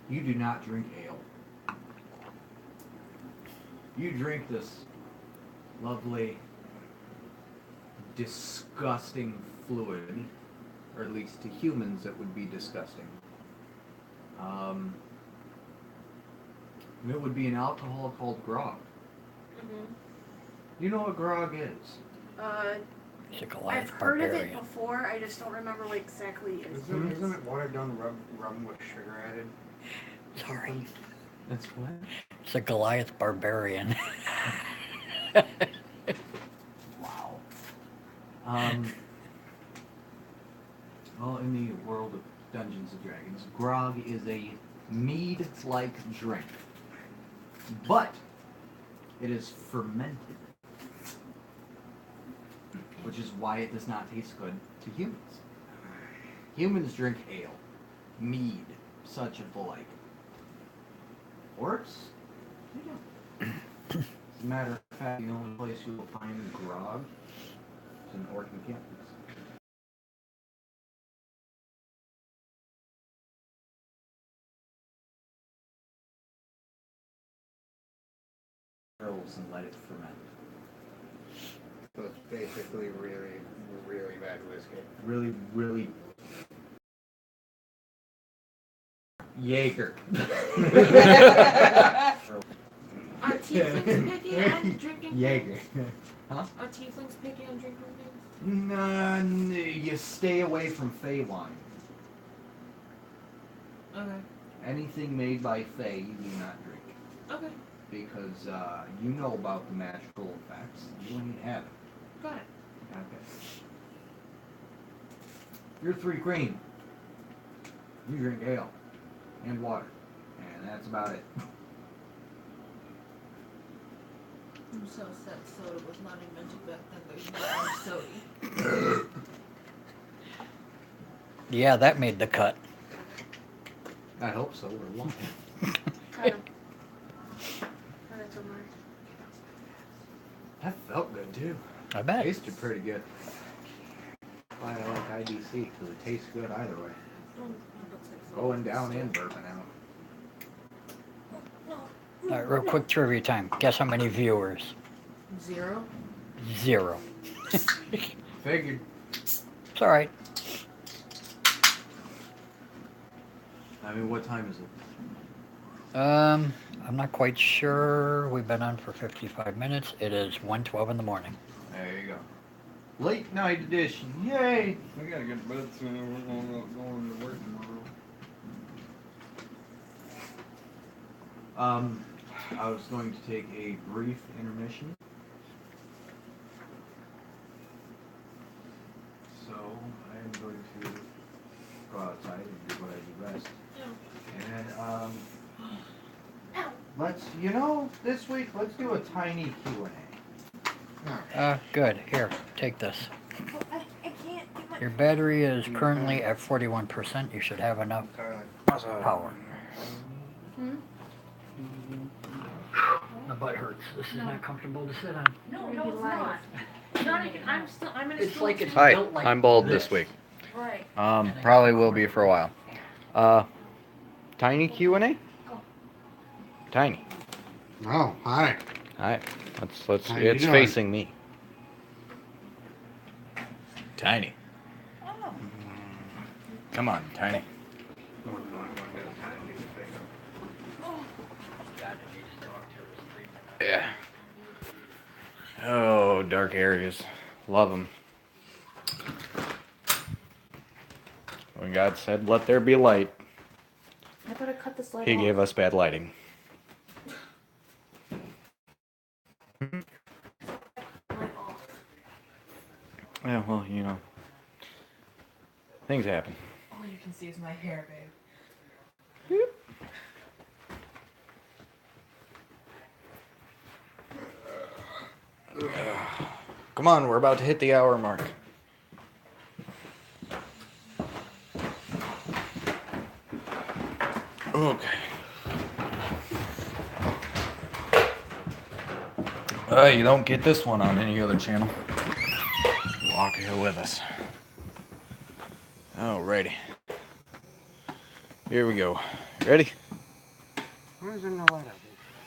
you do not drink ale. You drink this lovely, disgusting fluid, or at least to humans it would be disgusting. It would be an alcohol called grog. You know what grog is? It's a Goliath I've heard of it barbarian. before. I just don't remember what exactly it is. Isn't it watered down rum with sugar added? Sorry. That's what? It's a Goliath barbarian. Wow. Well, in the world of Dungeons and Dragons, grog is a mead-like drink. But it is fermented. Which is why it does not taste good to humans. Humans drink ale, mead, such of the like. Orcs? They don't. As a matter of fact, the only place you will find grog is in orc encampments. Barrels and let it ferment. So it's basically really, really bad whiskey. Really, really. Jaeger. Are tieflings picky on drinking? Jaeger. Are tieflings picky on drinking things? None. You stay away from Fey wine. Okay. Anything made by Fey, you do not drink. Okay. Because you know about the magical effects. You wouldn't have it. Got it. Okay. You're 3 green. You drink ale and water, and that's about it. I'm so sad soda was not invented back then. There's no soda. Yeah, that made the cut. I hope so. Or what? Kind of. Kind of somewhere. That felt good too. I bet. Tasted pretty good. Why I like IDC because it tastes good either way. Going down and burping out. All right, real quick trivia time. Guess how many viewers? 0. 0. Figured. It's all right. I mean, what time is it? I'm not quite sure. We've been on for 55 minutes. It is 1:12 in the morning. There you go. Late night edition. Yay! We gotta get to bed soon. We're going to work tomorrow. I was going to take a brief intermission this week, let's do a tiny Q&A. Good. Here, take this. Oh, I can't get my. Your battery is currently at 41%. You should have enough power. My butt hurts. This is not comfortable to sit on. No, it's not. Not even. I'm in a It's stool like it's too. Hi, built like I'm bald this. this week. Right. Probably will be for a while. Tiny Q&A? Tiny. Oh, hi. Hi. Let's. How you It's doing? facing me. Tiny. Oh. Come on, Tiny. Yeah. Oh, dark areas. Love them. When God said, "Let there be light," I better cut this light He off. gave us bad lighting. Light off. Yeah, well, things happen. All you can see is my hair, babe. Come on, we're about to hit the hour mark. Okay. You don't get this one on any other channel. Walk here with us. Alrighty. Here we go. Ready? Where's the light up?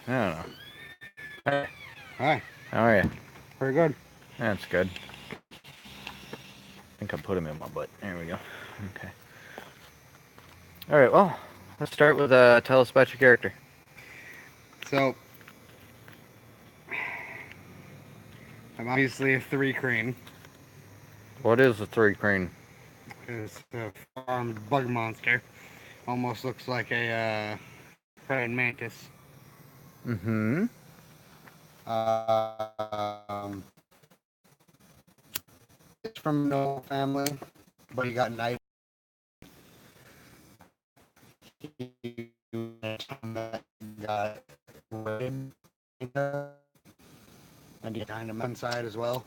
I don't know. Hey, Hi. how are you? Pretty good. That's good. I think I put him in my butt. There we go. Okay. Alright, well, let's start with tell us about your character. So, I'm obviously a 3 crane. What is a 3 crane? It's a farmed bug monster. Almost looks like a praying mantis. Mm-hmm. It's from no family, but he got knighted. He got raped, and he kind of inside as well.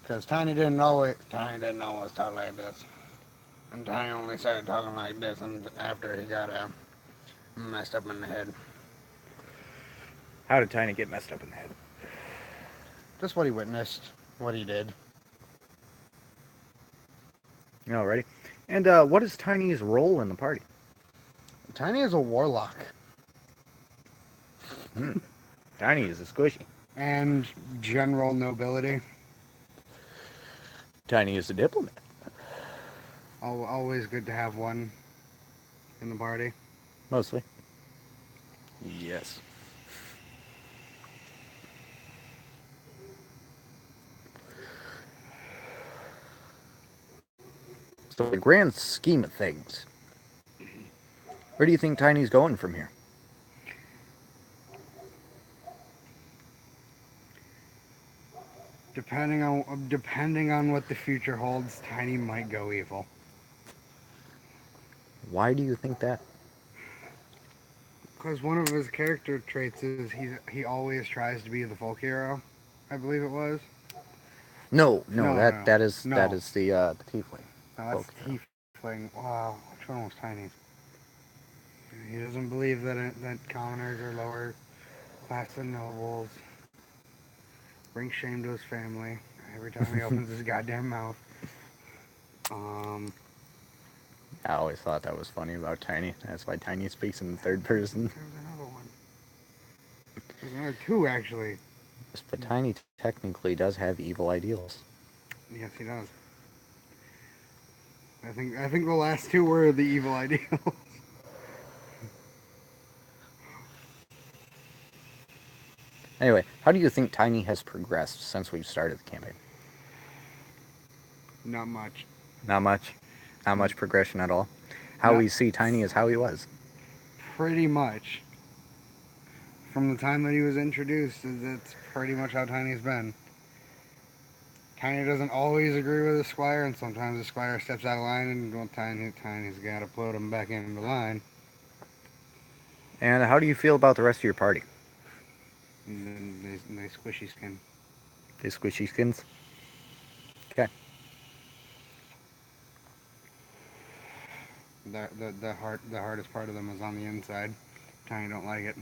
Because Tiny didn't know it. Tiny didn't know it was talking like this. And Tiny only started talking like this after he got messed up in the head. How did Tiny get messed up in the head? Just what he witnessed, what he did. Alrighty. And what is Tiny's role in the party? Tiny is a warlock. Tiny is a squishy. And general nobility. Tiny is a diplomat. Always good to have one in the party. Mostly. Yes. So the grand scheme of things, where do you think Tiny's going from here? Depending on what the future holds, Tiny might go evil. Why do you think that? Because one of his character traits is he always tries to be the folk hero. I believe it was. No, No, that is no. the tiefling. No, that's tiefling. Wow, which one was Tiny? He doesn't believe that commoners are lower class than nobles. Brings shame to his family every time he opens his goddamn mouth. I always thought that was funny about Tiny. That's why Tiny speaks in the third person. There's another one. There's another 2 actually. But Tiny technically does have evil ideals. Yes, he does. I think the last 2 were the evil ideals. Anyway, how do you think Tiny has progressed since we've started the campaign? Not much. Not much. Not much progression at all. How No. we see Tiny is how he was. Pretty much. From the time that he was introduced, that's pretty much how Tiny's been. Tiny doesn't always agree with the Squire, and sometimes the Squire steps out of line, and Tiny's got to put him back into line. And how do you feel about the rest of your party? Nice squishy skin. They squishy skins? Okay. The hardest part of them is on the inside. Tiny don't like it,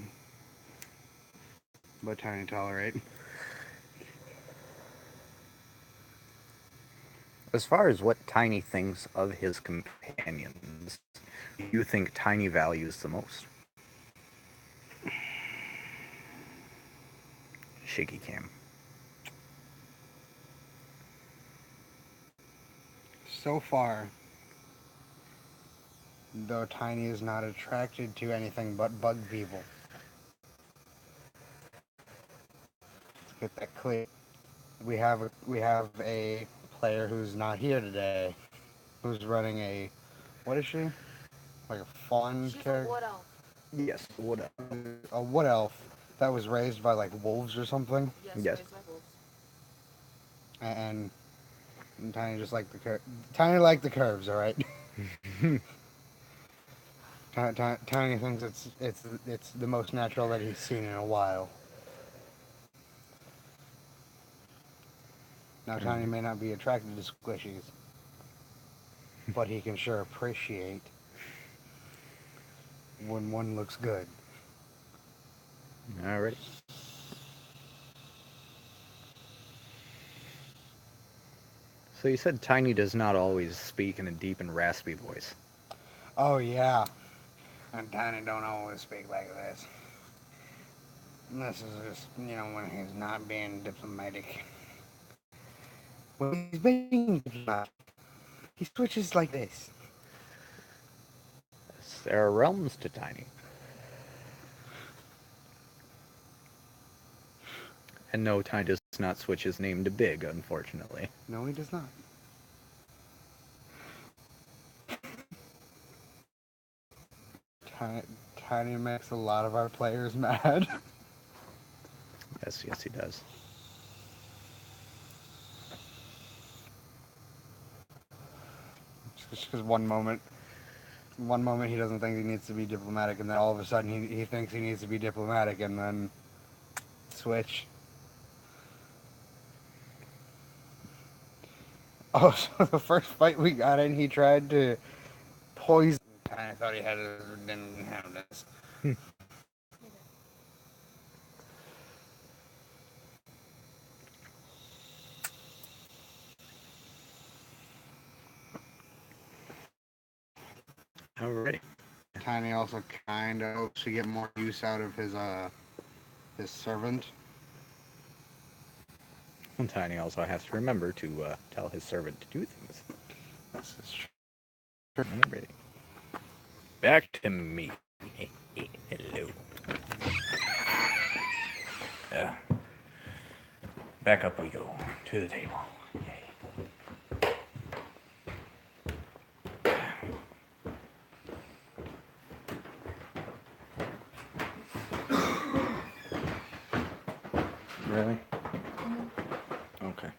but Tiny tolerate. As far as what Tiny thinks of his companions, do you think Tiny values the most? Shaky cam. So far, though Tiny is not attracted to anything but bug people. Let's get that clear. We have a player who's not here today, who's running a, what is she? Like a fawn character? What else? Yes, what up? A wood elf that was raised by like wolves or something. Yes. And Tiny just like Tiny like the curves, all right. Tiny thinks it's the most natural that he's seen in a while. Now Tiny may not be attracted to squishies, but he can sure appreciate when one looks good. Alright. So you said Tiny does not always speak in a deep and raspy voice. Oh yeah, and Tiny don't always speak like this. This is just, when he's not being diplomatic. When he's being diplomatic, he switches like this. Yes, there are realms to Tiny. And no, Tiny does not switch his name to Big, unfortunately. No, he does not. Tiny makes a lot of our players mad. Yes, he does. Just because one moment he doesn't think he needs to be diplomatic, and then all of a sudden he thinks he needs to be diplomatic, and then switch. Oh, so the first fight we got in, he tried to poison. I thought he didn't have this. Alrighty. Tiny also kind of hopes to get more use out of his servant. And Tiny also has to remember to tell his servant to do things. This is true. Alrighty. Back to me. Hello. Back up we go to the table. Yay. Really? Okay.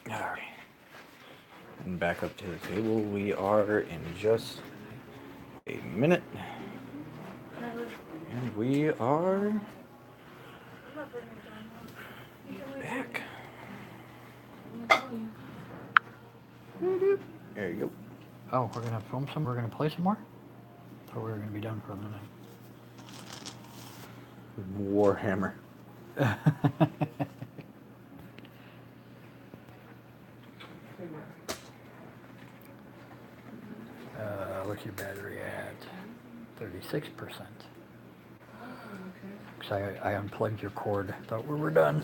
Alright. And back up to the table we are in just a minute. And we are back. There you go. Oh, we're gonna film some. We're gonna play some more. Or we're gonna be done for the night. Warhammer. What's your battery at? 36%. Because I unplugged your cord. Thought we were done.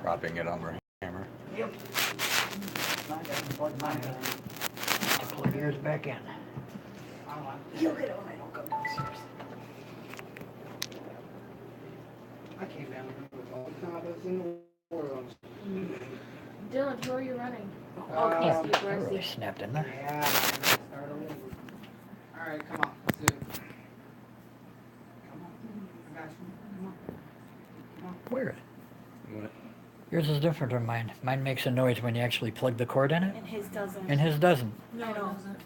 Propping it on Warhammer. Yep. To plug yours back in. You'll get it when I don't go downstairs. I came down with all the condos in the world. Dylan, who are you running? Oh, Casey, That really snapped in there. Yeah, start over. Alright, come on. Yours is different from mine. Mine makes a noise when you actually plug the cord in it, And his doesn't. and his doesn't. No, I it know. doesn't.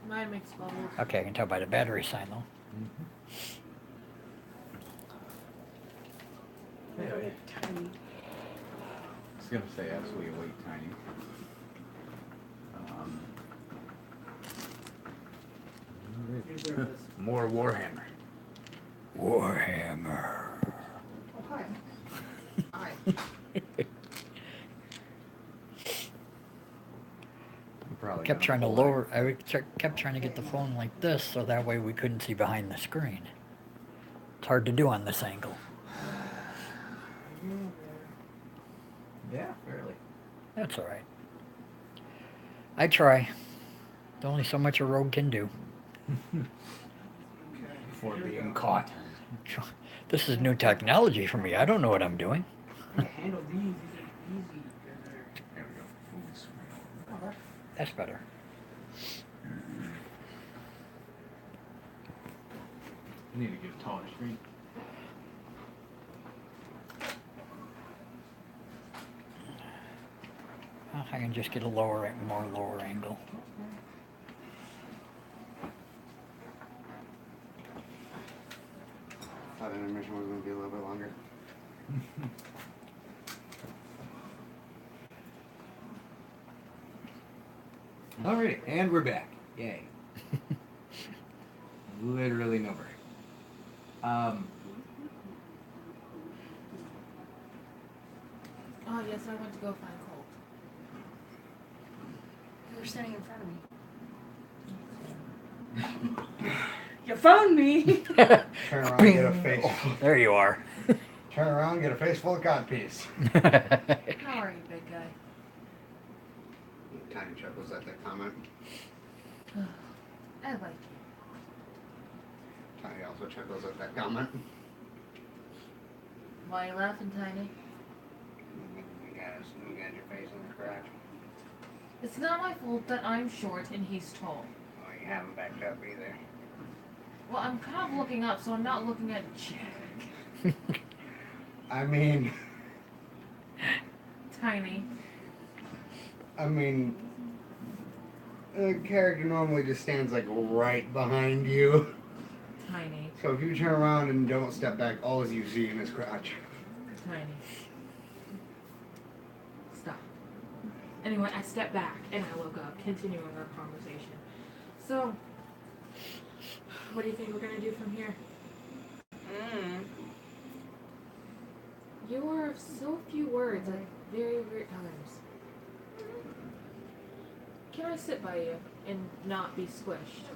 Mine makes bubbles. Okay, I can tell by the battery sign though. Anyway, Tiny. I was gonna say absolutely wait, Tiny. More Warhammer. Warhammer. Oh, hi. Hi. I'm probably Kept gonna trying to pull lower. Kept trying to get the phone like this, so that way we couldn't see behind the screen. It's hard to do on this angle. Yeah, fairly. That's all right. I try. There's only so much a rogue can do. Before being caught. This is new technology for me. I don't know what I'm doing. I can handle these. These are easy. There we go. That's better. I need to get a taller screen. I can just get a more lower angle. Thought intermission was going to be a little bit longer. Alrighty, and we're back. Yay. Literally no break. Oh yes, I went to go find Colt. You were sitting in front of me. You found me. Turn around and get a face. There you are. Turn around and get a face full of codpiece. How are you, big guy? Tiny chuckles at that comment. I like you. Tiny also chuckles at that comment. Why are you laughing, Tiny? You got your face in the crotch. It's not my fault that I'm short and he's tall. Oh, you haven't backed up either. Well, I'm kind of looking up, so I'm not looking at Jack. I mean, Tiny. the character normally just stands like right behind you. Tiny. So if you turn around and don't step back, all you see in his crotch. Tiny. Stop. Anyway, I step back and I look up, continuing our conversation. So, what do you think we're gonna do from here? You are of so few words at very weird times. Can I sit by you and not be squished?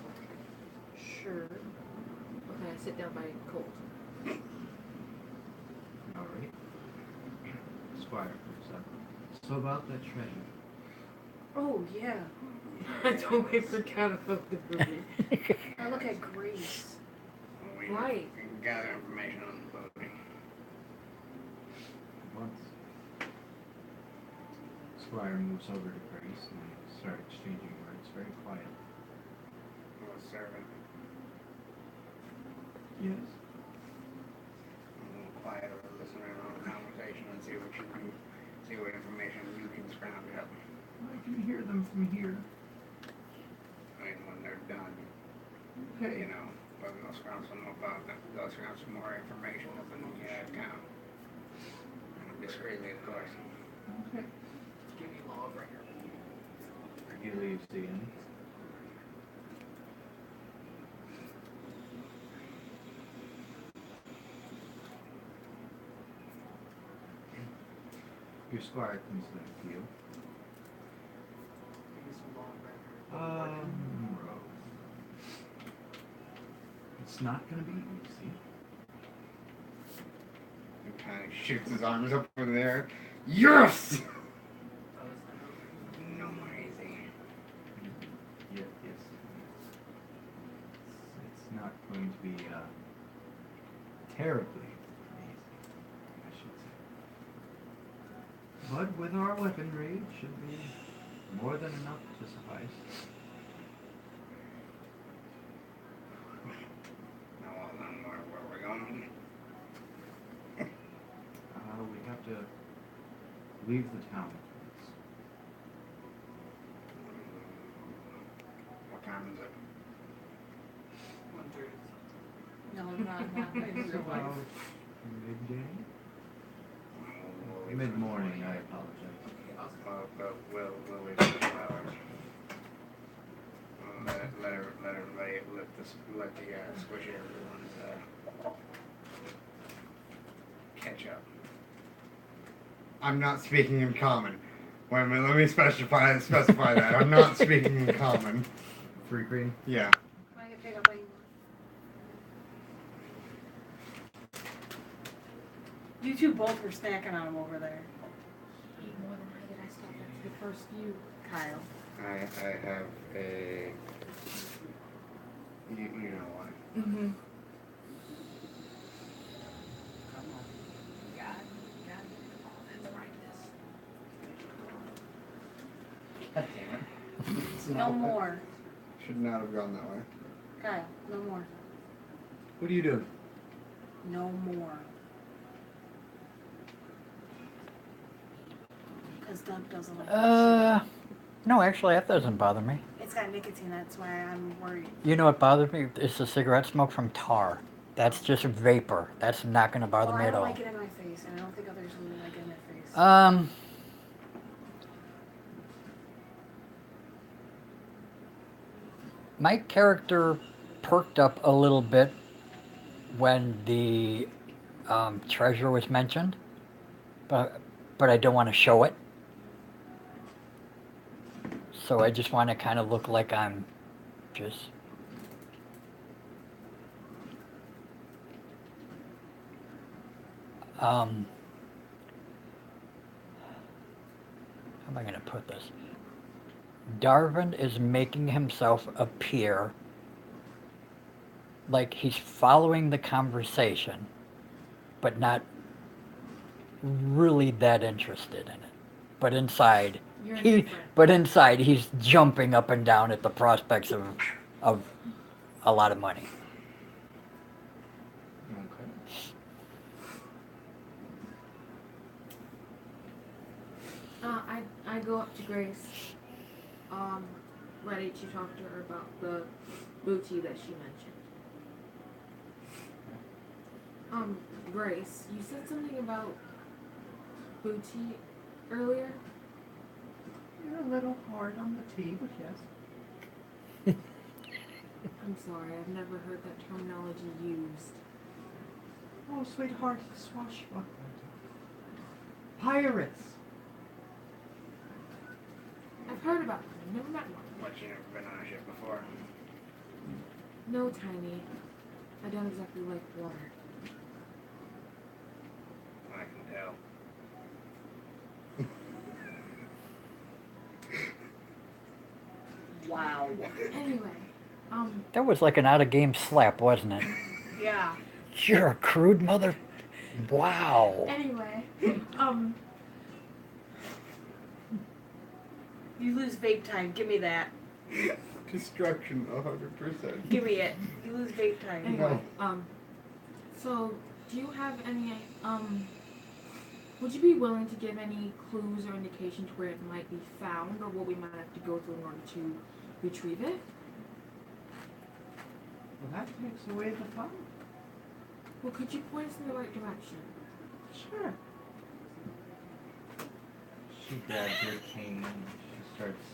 Sure. Okay, I sit down by Colt. Alright. Squire, so about that treasure. Oh, yeah. I totally forgot about the movie. I look at Grace. We Right. can gather information on the boating. Once Squire moves over to Grace and they start exchanging words very quiet. We'll serve it. Yes. A little quiet over listening on the conversation and see what information you can scrounge up. I can hear them from here. I mean, when they're done, Okay. you know, but they'll scrounge some more information up in the account. Discreetly, of course. Okay. Give me lawbreaker. He leaves the inn. Your squire comes back to you. It's not gonna be easy. He kind of shoots his arms up in the air. Yes! No more easy. Yes. It's not going to be terribly easy, I should say. But with our weaponry, it should be more than enough to suffice. Now, well, then, where we're going? We have to leave the town, please. What time is it? No, not my About midday? Mid-morning, I apologize. But we'll wait a couple hours. Let the squishy ones catch up. I'm not speaking in common. Wait a minute, let me specify that. I'm not speaking in common. Free green? Yeah. I can pick up what you want. You two both were snacking on them over there. Eat more than I did. I stopped after the first few. Kyle. I have a. You know what? Mm-hmm. God damn it. No more. Should not have gone that way. Kyle, no more. What are you doing? No more. Because Doug doesn't like that No, actually, that doesn't bother me. shit. It's got nicotine, that's why I'm worried. You know what bothers me? It's the cigarette smoke from tar. That's just vapor. That's not going to bother Well, me I at don't all. like it in my face, and I don't think others really like it in their face. My character perked up a little bit when the treasure was mentioned, but I don't want to show it. So I just want to kind of look like I'm just. How am I going to put this? Darwin is making himself appear like he's following the conversation, but not really that interested in it. But inside, he's jumping up and down at the prospects of a lot of money. Okay. I go up to Grace, ready to talk to her about the booty that she mentioned. Grace, you said something about booty earlier? You're a little hard on the T, but yes. I'm sorry, I've never heard that terminology used. Oh, sweetheart, swashbuckler. Pirates. I've heard about them, never met one. What, you never been on a ship before? No, Tiny. I don't exactly like water. I can tell. Wow. Anyway, That was like an out-of-game slap, wasn't it? Yeah. You're a crude mother. Wow. anyway, You lose vape time. Give me that. Destruction, 100%. Give me it. You lose vape time. anyway, so, do you have any, would you be willing to give any clues or indications where it might be found, or what we might have to go through in order to retrieve it? Well, that takes away the fun. Well, could you point us in the right direction? Sure. She grabs her cane and she starts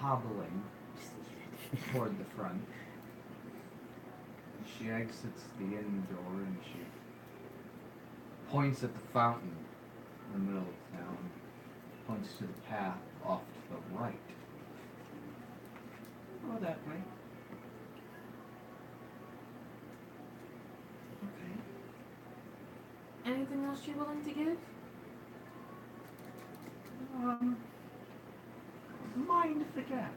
hobbling toward the front. She exits the inn door and she points at the fountain in the middle of town, points to the path off to the right. Go that way. Okay. Anything else you're willing to give? Mind the gap.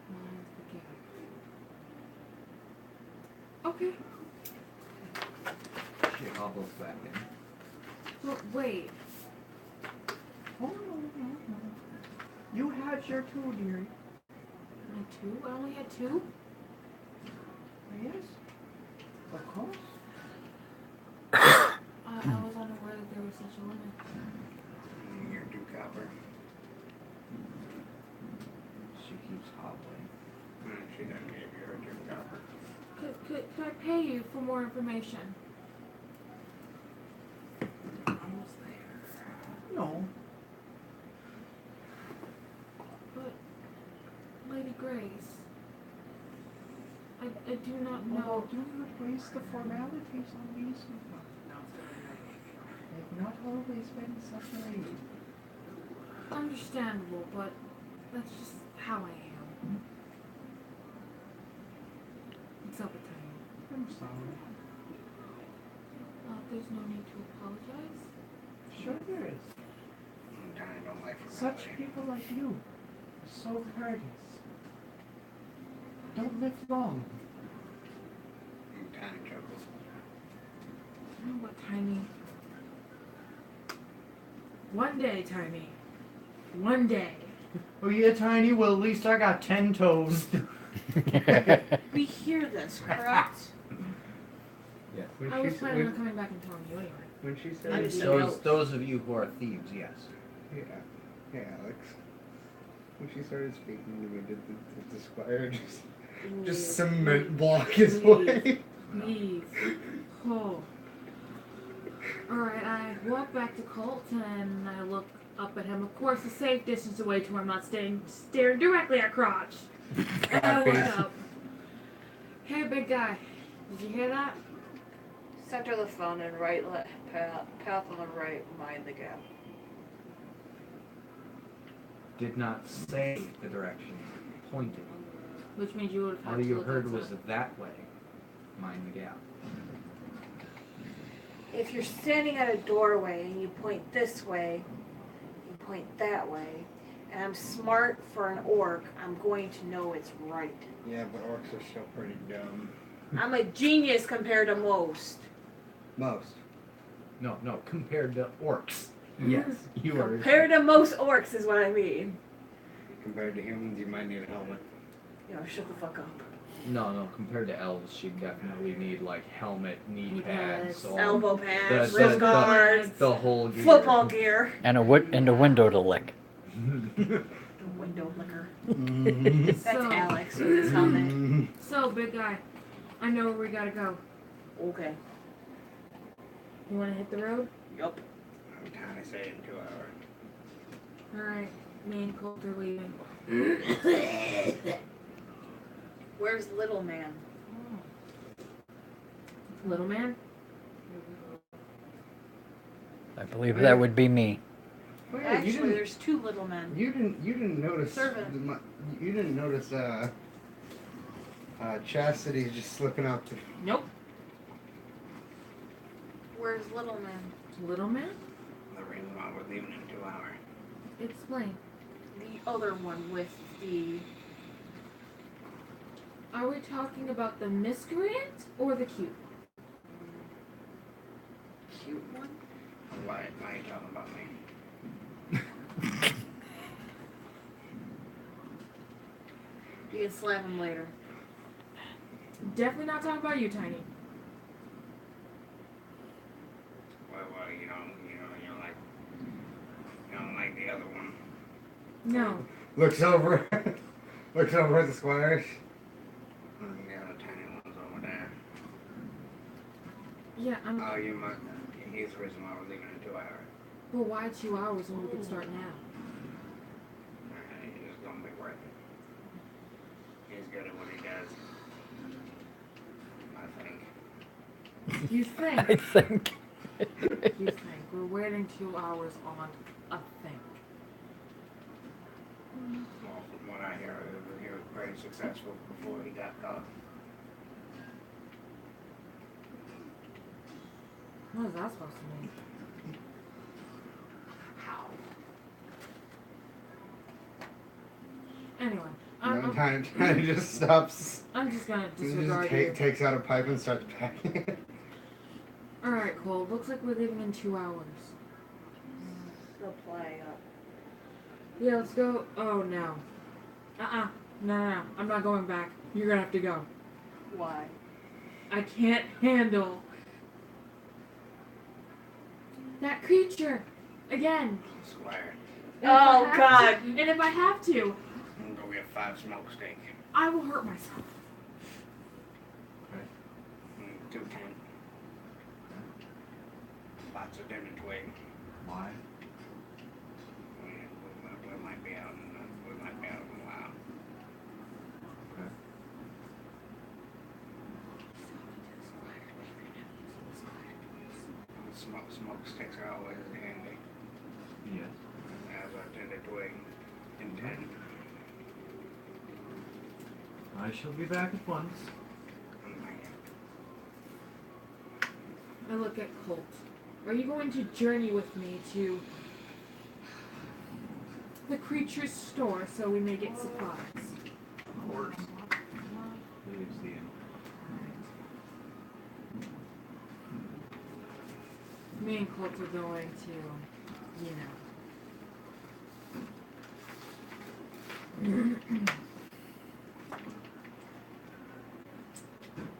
Mind the gap. Okay. She hobbles back in. Well, wait. Oh, no. You had your two, dearie. My two? I only had two? Yes. Of course. I was unaware. copper. She keeps hobbling. She doesn't give you her gift copper. Could I pay you for more information? Almost there. No. But, Lady Grace, I do not know. No, do not waste the formalities on these. They've not always been such a lady. Understandable, but that's just how I am. What's up with you? I'm sorry. There's no need to apologize. Sure there is. I don't like Such people like you are so courteous. Don't live long. Tiny chuckles. You know what, Tiny? One day, Tiny. One day. Oh yeah, Tiny. Well, at least I got 10 toes. We hear this, correct? Yeah. I was planning on coming back and telling you anyway. When she I started, just- Those of you who are thieves, yes. yeah, Alex. When she started speaking to me, did the squire just cement block his way? Please. Oh. Alright, I walk back to Colt and I look up at him. Of course, a safe distance away to where I'm not staring directly at Crotch. And I look up. Hey, big guy. Did you hear that? Center the phone and right path on the right, mind the gap. Did not say the direction. Pointed. Which means you would have had All to you look heard was outside. that way. Mind the gap. If you're standing at a doorway and you point this way, you point that way, and I'm smart for an orc, I'm going to know it's right. Yeah, but orcs are still pretty dumb. I'm a genius compared to most. Most. No, compared to orcs. Yes, you are. Compared to most orcs is what I mean. Compared to humans, you might need a helmet. You know, shut the fuck up. No, compared to elves, she'd definitely need like helmet, knee Knee pads, pads, all Elbow pads, the- wrist the- guards, the whole gear. football gear, And a window to lick. the window licker. Mm-hmm. That's So- Alex with his helmet. So, big guy, I know where we gotta go. Okay. You wanna hit the road? Yup. I'm trying to say in 2 hours. Alright, me and Colt are leaving. Where's little man? Little man? I believe that would be me. Wait, you Actually, didn't. there's two little men. You didn't notice. Servant. You didn't notice. Chastity just slipping out the. Nope. Where's little man? Little man? The reason why we're leaving in 2 hours. Explain. The other one with the. Are we talking about the miscreant or the cute? Cute one? Why are you talking about me? You can slap him later. Definitely not talking about you, Tiny. Well, you don't like the other one. No. Looks over. Looks over at the squires. The other tiny one's over there. Yeah, Oh, you must. He's the reason why we're leaving in 2 hours. Well, why 2 hours when we could start now? It's gonna be worth it. He's good at what he does. I think. You think? I think. You think. We're waiting 2 hours on a thing. Well, from what I hear, he was pretty successful before he got caught. What is that supposed to mean? How? Anyway, Tiny just stops. I'm just gonna He disregard just you. takes out a pipe and starts packing it. Alright, Cole. Looks like we're leaving in 2 hours. Supply up. Yeah, let's go. Oh, no. No. I'm not going back. You're gonna have to go. Why? I can't handle that creature again. Squire. Oh, God. And if I have to, I'm gonna go get 5 smoke steak. I will hurt myself. Okay. 210. Lots of dinner twig. Why? We might be out in a while. Okay. Smoke sticks are always handy. Yes. As a dinner twig in 10. I shall be back at once. I look at Colt. Are you going to journey with me to the creature's store so we may get supplies? Of course. Leaves the inn. Me and Colt are going to,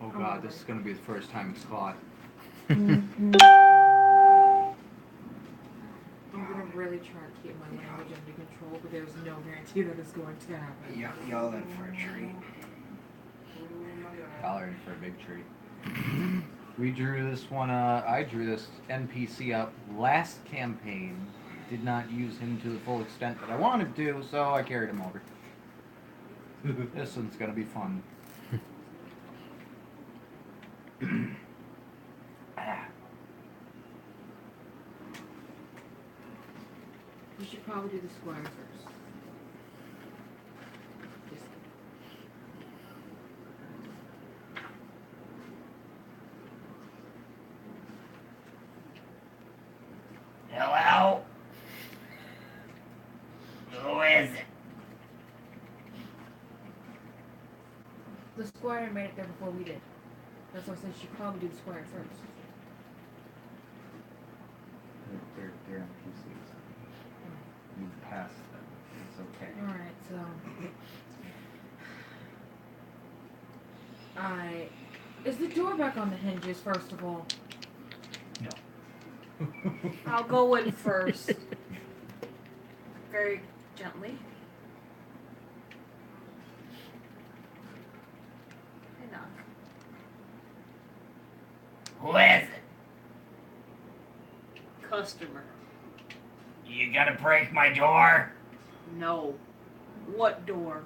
Oh god, this is gonna be the first time it's caught. I'm gonna really try to keep my language under control, but there's no guarantee that it's going to happen. Y'all in for a treat. Y'all are in for a big treat. We drew this one, I drew this NPC up last campaign. Did not use him to the full extent that I wanted to, so I carried him over. This one's gonna be fun. You should probably do the squire first. Just Hello? Who is it? the squire made it there before we did. That's why I said you should probably do the squire first. They're NPCs. You passed them. It's okay. Alright, so is the door back on the hinges, first of all? I'll go in first. Very gently. I knock. Who is it? Customer. You gonna break my door? No. What door?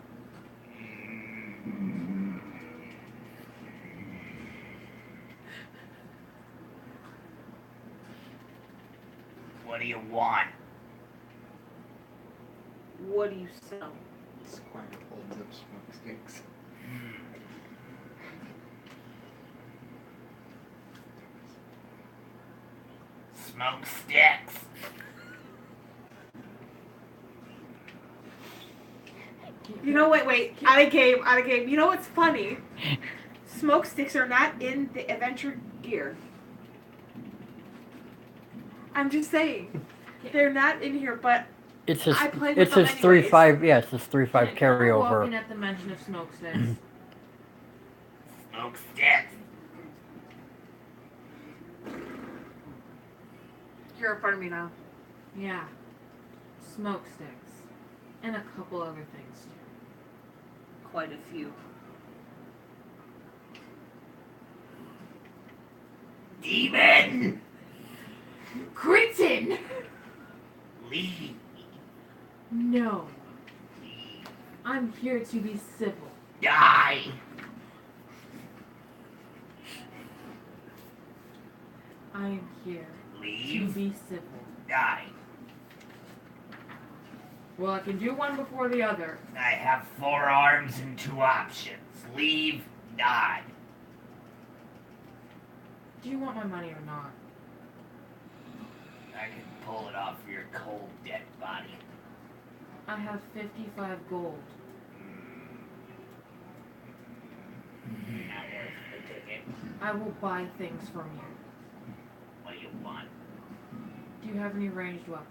What do you want? What do you sell? Squire holds up smoke sticks. Smoke sticks. You know, wait. Out of game. You know what's funny? Smoke sticks are not in the adventure gear. I'm just saying. They're not in here, but It's his. I played with It's them his anyways. 3-5. Yeah, it's his 3-5 Walking carryover. at the mention of smoke sticks. Smoke sticks. you're in front of me now. Yeah. Smoke sticks. And a couple other things too. Quite a few. Demon! Cretin! Leave. No. I'm here to be civil. Die. I am here to Leave. be civil. Die. Well, I can do one before the other. I have 4 arms and 2 options. Leave. Die. Do you want my money or not? I can pull it off your cold, dead body. I have 55 gold. Not worth the ticket. I will buy things from you. What do you want? Do you have any ranged weapons?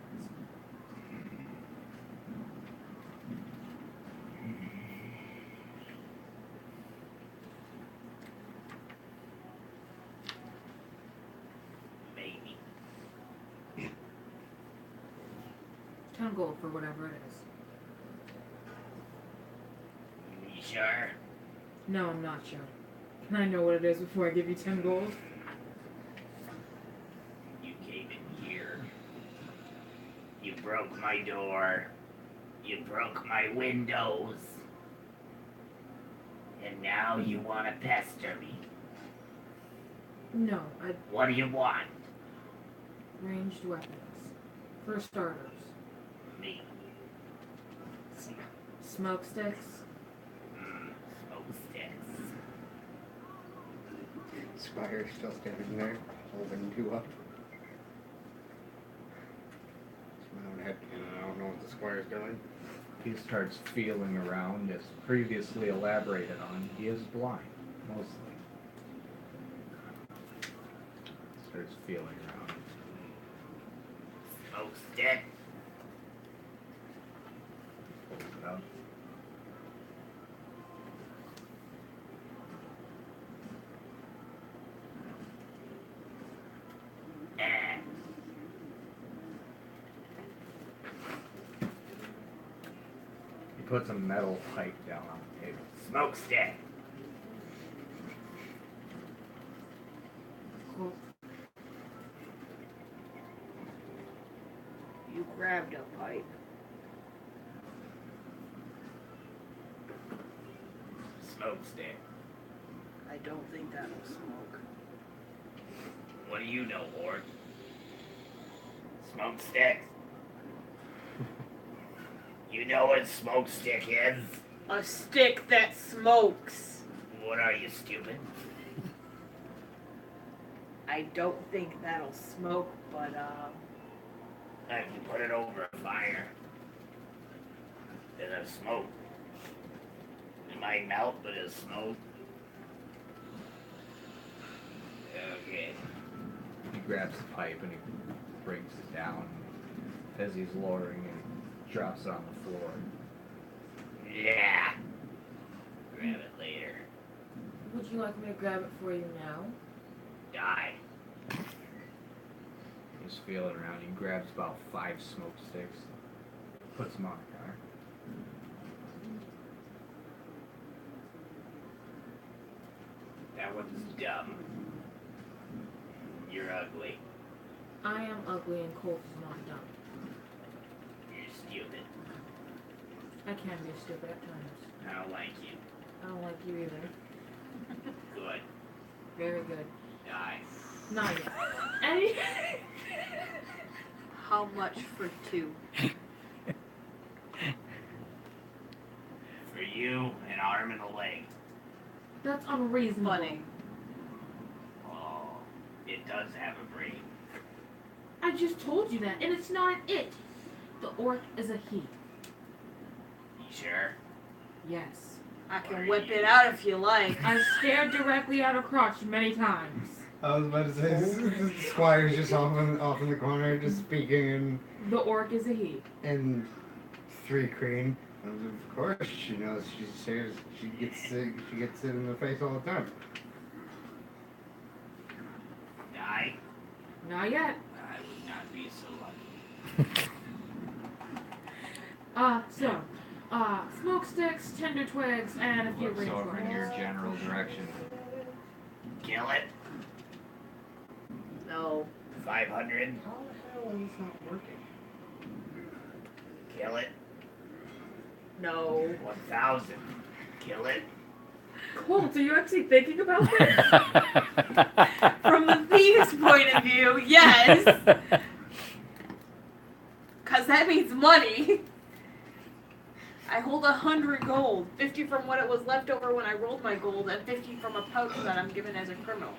Maybe. Tell 10 gold for whatever it is. You sure? No, I'm not sure. Can I know what it is before I give you 10 gold? You came in here. You broke my door. You broke my windows. And now you want to pester me. No, What do you want? ranged weapons. For starters. Me. Smoke sticks. Smoke sticks. Squire's still standing there, holding two up. It's my own head cannon. I don't know what the squire's doing. He starts feeling around, as previously elaborated on. He is blind, mostly. Starts feeling around. Smoke stick. Pulls it up. He puts a metal pipe down on the table. Smoke stick. Cool. You grabbed a pipe. Smoke stick. I don't think that'll smoke. What do you know, Lord? Smoke stick. You know what smoke stick is? A stick that smokes. What are you, stupid? I don't think that'll smoke, but If you put it over a fire, it'll smoke. It might melt, but it'll smoke. Okay. He grabs the pipe and he brings it down. As he's lowering it, he drops it on the floor. Yeah. Grab it later. Would you like me to grab it for you now? Die. He's feeling around. He grabs about 5 smoke sticks, puts them on the counter. That one's dumb. You're ugly. I am ugly and Colt is not dumb. You're stupid. I can be stupid at times. I don't like you. I don't like you either. Good. Very good. Die. Not yet. Any- how much for 2? For you, an arm and a leg. That's unreasonable. Funny. Oh, it does have a brain. I just told you that, and it's not it. The orc is a he. You sure? Yes. I can whip it out if you like. I've stared directly at her crotch many times. I was about to say, the squire's just off in the corner, just speaking The orc is a he. in 3 Crane. Of course, she knows. She says she gets it in the face all the time. Die? Not yet. I would not be so lucky. Smoke sticks, tinder twigs, and a few Looks range over in your general direction. Kill it. No. 500. How the hell is this not working? Kill it. No. 1,000. Kill it. Colt, are you actually thinking about this? From the thieves' point of view, yes. Cause that means money. I hold 100 gold, 50 from what it was left over when I rolled my gold, and 50 from a pouch that I'm given as a criminal.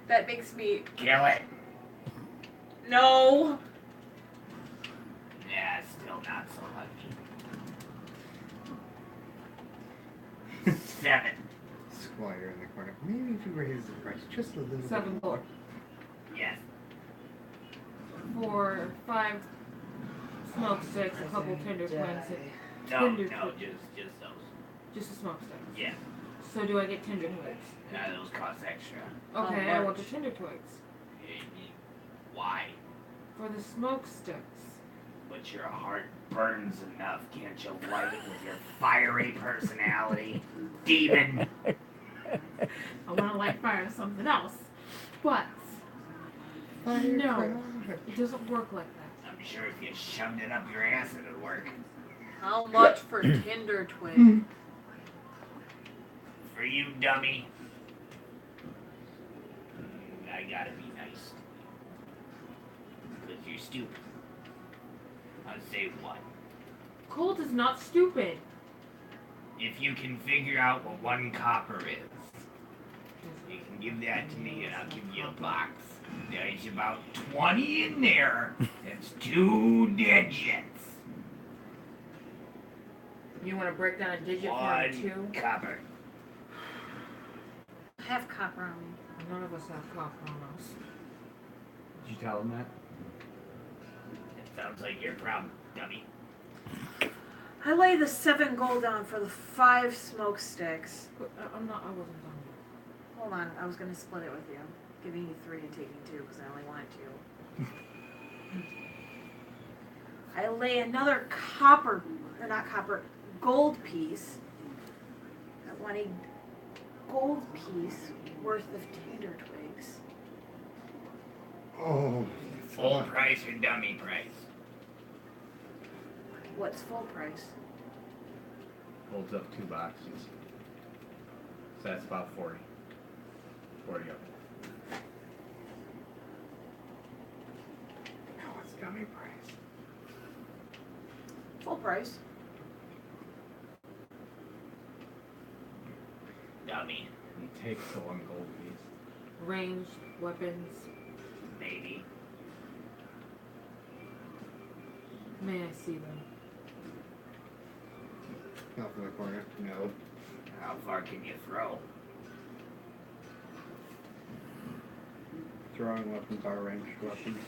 That makes me Kill it. no. Yeah, still not so lucky. 7. Squire in the corner. Maybe if you raise the price just a little 7 bit gold. more. Yes. For 5 smoke sticks, a couple tinder twigs, No, Tinder no, twig. just those. just a smoke stick. Yeah. So do I get tinder twigs? Those cost extra. Okay, How I want much? the tinder twigs. Why? for the smoke sticks. But your heart burns enough, can't you light it with your fiery personality, demon? I want to light fire to something else, but no, it doesn't work like that. I'm sure if you shoved it up your ass, it'd work. How much for Tinder Twig? For you, dummy. I gotta be nice. Because you're stupid. I'll say what? Colt is not stupid. If you can figure out what 1 copper is, you can give that to me and I'll give you a box. There's about 20 in there. That's 2 digits. You want to break down a digit for 2? 1 copper. I have copper on me. None of us have copper on us. Did you tell him that? That sounds like your problem, dummy. I lay the 7 gold down for the 5 smoke sticks. I wasn't done. Hold on, I was gonna split it with you. Giving you 3 and taking 2 because I only wanted 2. I lay another gold piece. I want a gold piece worth of Tinder Twigs. Oh. Full price or dummy price? What's full price? Holds up 2 boxes. So that's about 40. 40 up. No, it's dummy price. Full price. Dummy. He takes the 1 gold piece. Ranged weapons. Maybe. May I see them? Not from the corner. No. How far can you throw? Throwing weapons are ranged weapons.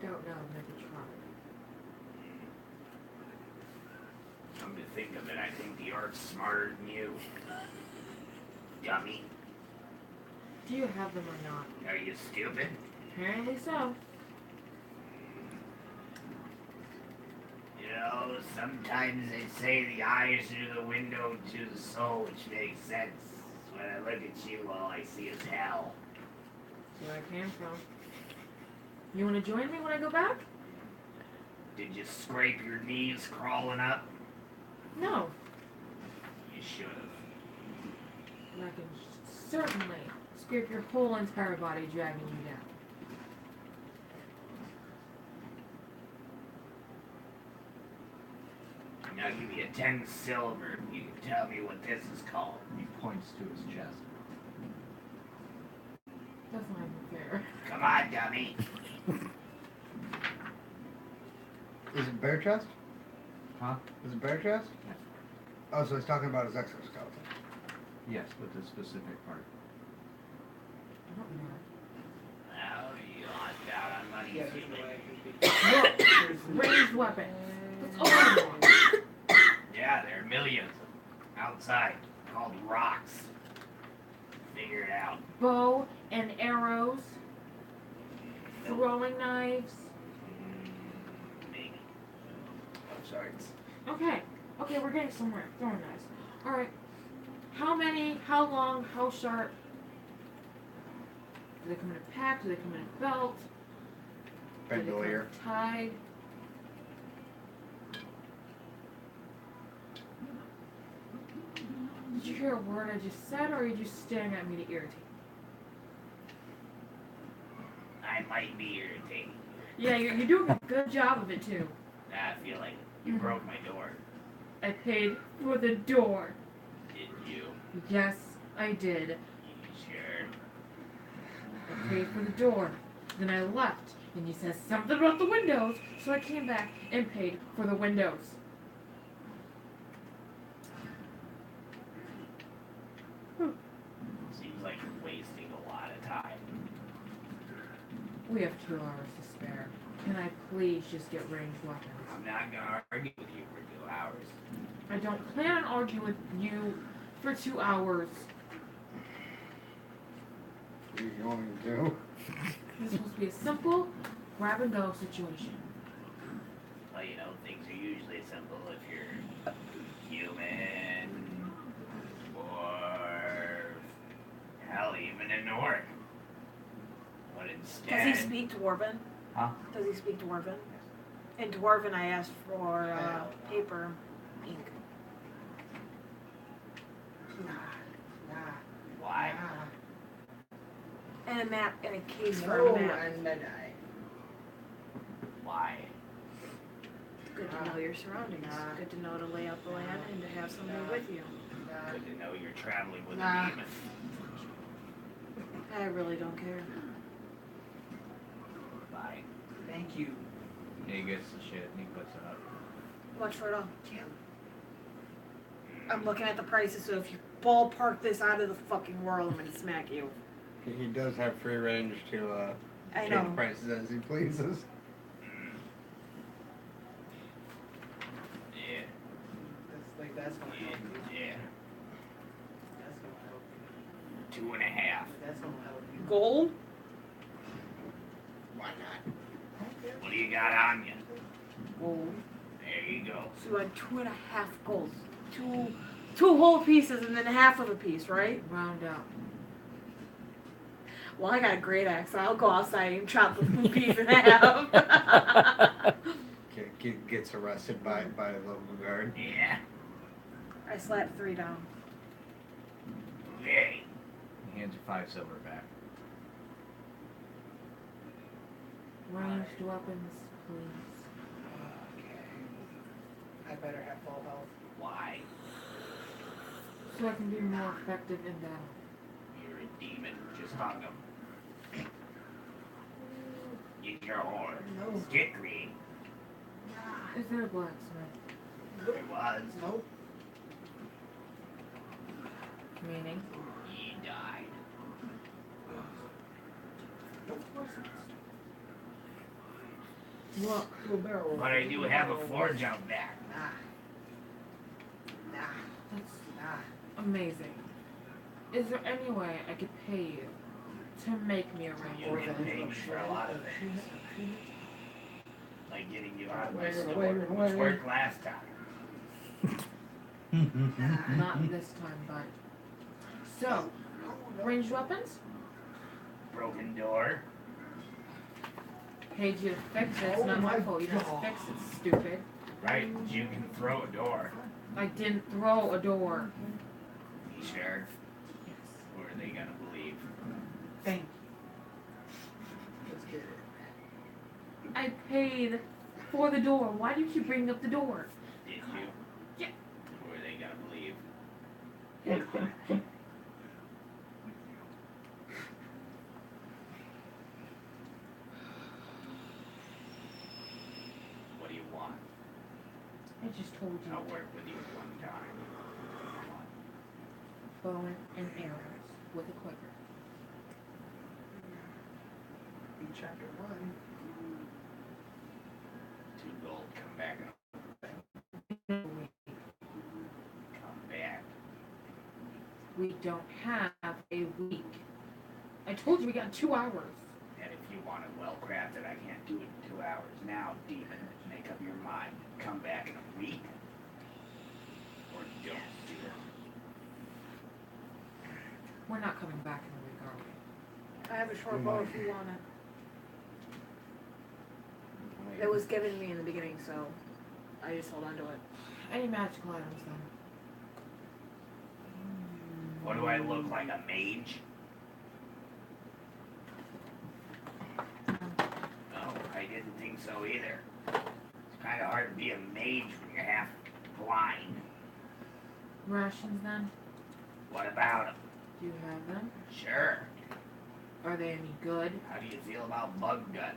Don't know. Never tried. Come to think of it, I think the orc's smarter than you. Dummy. Do you have them or not? Are you stupid? Apparently so. You know, sometimes they say the eyes are the window to the soul, which makes sense. When I look at you, all I see is hell. That's where I came from. You want to join me when I go back? Did you scrape your knees crawling up? No. You should have. And I can certainly scrape your whole entire body dragging you down. And I'll give you 10 silver if you can tell me what this is called. He points to his chest. That's not even fair. Come on, dummy. Is it bear chest? Huh? Is it bear chest? Yes. Oh, so he's talking about his exoskeleton. Yes, with the specific part. I don't know. Well, you lost out on money, human. Look, ranged weapon. That's all I want. Yeah, there are millions of them outside, called rocks. Figure it out. Bow and arrows. Throwing knives. Maybe. Shards. Okay. Okay, we're getting somewhere. Throwing knives. Alright. How many? How long? How sharp? Do they come in a pack? Do they come in a belt? Do they come Bandolier. tied? Did you hear a word I just said, or are you just staring at me to irritate? I might be irritating. Yeah, you're doing a good job of it too. I feel like you broke my door. I paid for the door. Did you? Yes, I did. You sure? I paid for the door. Then I left, and you said something about the windows, so I came back and paid for the windows. Seems like you're wasting a lot of time. We have 2 hours to spare. Can I please just get ranged weapons? I'm not gonna argue with you for 2 hours. I don't plan on arguing with you for 2 hours. What are you going to do? It's supposed to be a simple grab and go situation. Well, you know, things are usually simple if you're human, or hell, even an orc. But instead, Does he speak Dwarven? Huh? Does he speak Dwarven? In Dwarven, I asked for paper, ink. why? And a map, and a case for a map. Why? Good to know your surroundings. Good to know to lay out the land and to have somebody with you. Good to know you're traveling with a demon. I really don't care. Bye. Thank you. He gets the shit and he puts it up. Watch for it all. I'm looking at the prices, so if you ballpark this out of the fucking world, I'm gonna smack you. He does have free range to I change know. prices as he pleases. Yeah. That's gonna help you. Yeah. That's gonna help you. 2.5. That's gonna help you. Gold? Why not? What do you got on you? Gold. There you go. So you had 2.5 golds. Two whole pieces and then half of a piece, right? Round up. Well, I got a great axe. I'll go outside and chop the piece in half. Gets arrested by the local guard. Yeah. I slapped 3 down. Okay. He hands you 5 silver back. Ranged weapons, please. I better have full health. Why? So I can be more effective in battle. You're a demon. Just hug him. Get your horn. No. Get green. Is there a blacksmith? There was. Nope. Meaning? He died. What? Do a barrel roll. But I do have a forge out back. Nah. That's Nah. amazing. Is there any way I could pay you to make me a You ring? get paid for a lot of things. Like getting you out of my Wait, store, wait, which wait. worked last time. Not this time, but. So, ranged weapons? Broken door. Paid you to fix it. It's not my fault. You just fix it, stupid. Right? You can throw a door. I didn't throw a door. You sure? Yes. Who are they gonna believe? Thank you. Let's get it. I paid for the door. Why do you keep bringing up the door? Did you? Yeah. Who are they gonna believe? What do you want? I just told you. I'll work with you one time. Bow and arrows with a quiver. Be chapter 1. 2 gold. Come back up. Come back. We don't have a week. I told you we got 2 hours. And if you want it well crafted, I can't do it in 2 hours. Now, demon, make up your mind. Come back in a week. Or don't do it. We're not coming back in a week, are we? I have a short bow if you want it. It was given to me in the beginning, so I just hold on to it. Any magical items then? What do I look like, a mage? No, I didn't think so either. It's kind of hard to be a mage when you're half blind. Rations then? What about them? Do you have them? Sure. Are they any good? How do you feel about bug guts?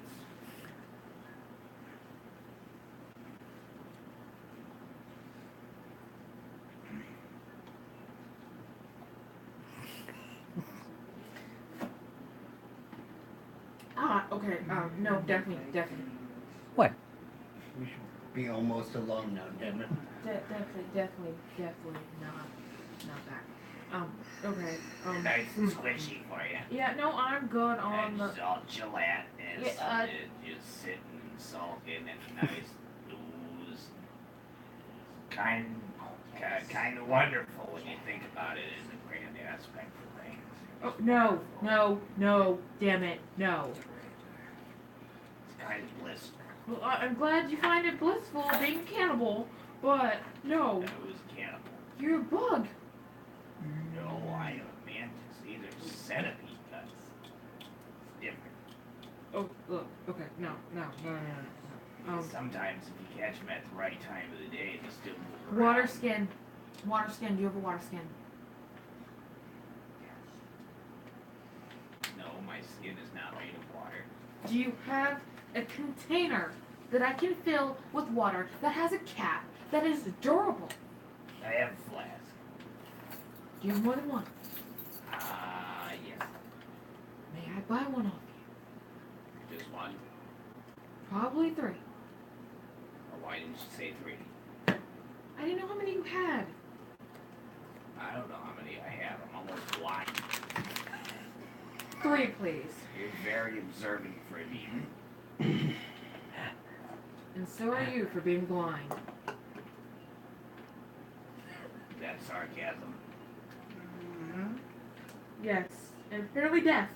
Okay. No, definitely. What? We should be almost alone now, damn it. Definitely not. not that. Okay. Nice and squishy for you. Yeah, no, I'm good on And the. it's all gelatinous. Yeah, and just sitting and salting. It's nice. Ooze. Kind of wonderful when you think about it in the grand aspect of things. Oh, no, damn it, no. It's kind of blissful. Well, I'm glad you find it blissful being a cannibal, but no, Who's a cannibal? you're a bug. No, I am a mantis. These are centipede guts. It's different. Oh, look, okay, no. Sometimes if you catch them at the right time of the day, they still move around. Water skin. Do you have a water skin? No, my skin is not made of water. Do you have a container that I can fill with water that has a cap that is durable? I have a flask. Do you have more than one? Yes. May I buy one off you? Just one. Probably 3. Or why didn't you say 3? I didn't know how many you had. I don't know how many I have. I'm almost blind. 3, please. You're very observant for me. And so are you for being blind. That's sarcasm. Yes, and fairly deaf.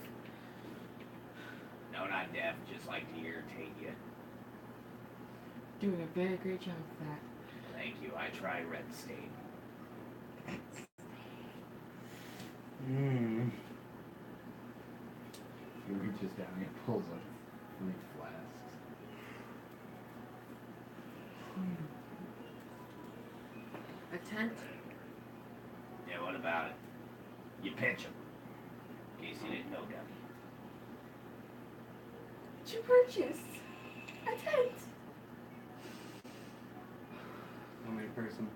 No, not deaf. Just like to irritate you. Doing a very great job of that. Thank you. I try Red State. He reaches down and pulls up 3 flasks. A tent? Yeah, what about it? You pitch them. In case you didn't know, Dummy. Did you purchase a tent? Only person.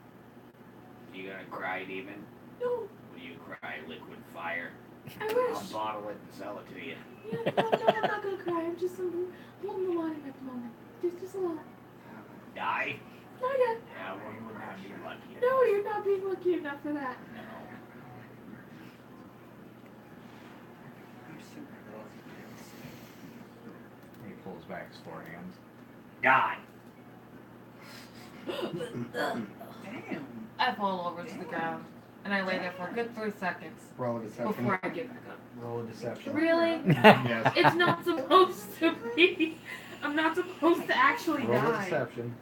You gonna cry, Demon? No, Will you cry liquid fire? I I'll wish. bottle it and sell it to you. Yeah, no, I'm not gonna cry. I'm just holding the line at the moment. Just a lot. Die? Not yet. Yeah, well, you would not be lucky. No, you're not being lucky enough for that. No. He pulls back his 4 hands. Die. Damn. I fall over to the ground, and I lay there for a good 3 seconds Roll a deception. before I get back up. Roll a deception. Really? Yes. It's not supposed to be. I'm not supposed to actually Roll a die. deception.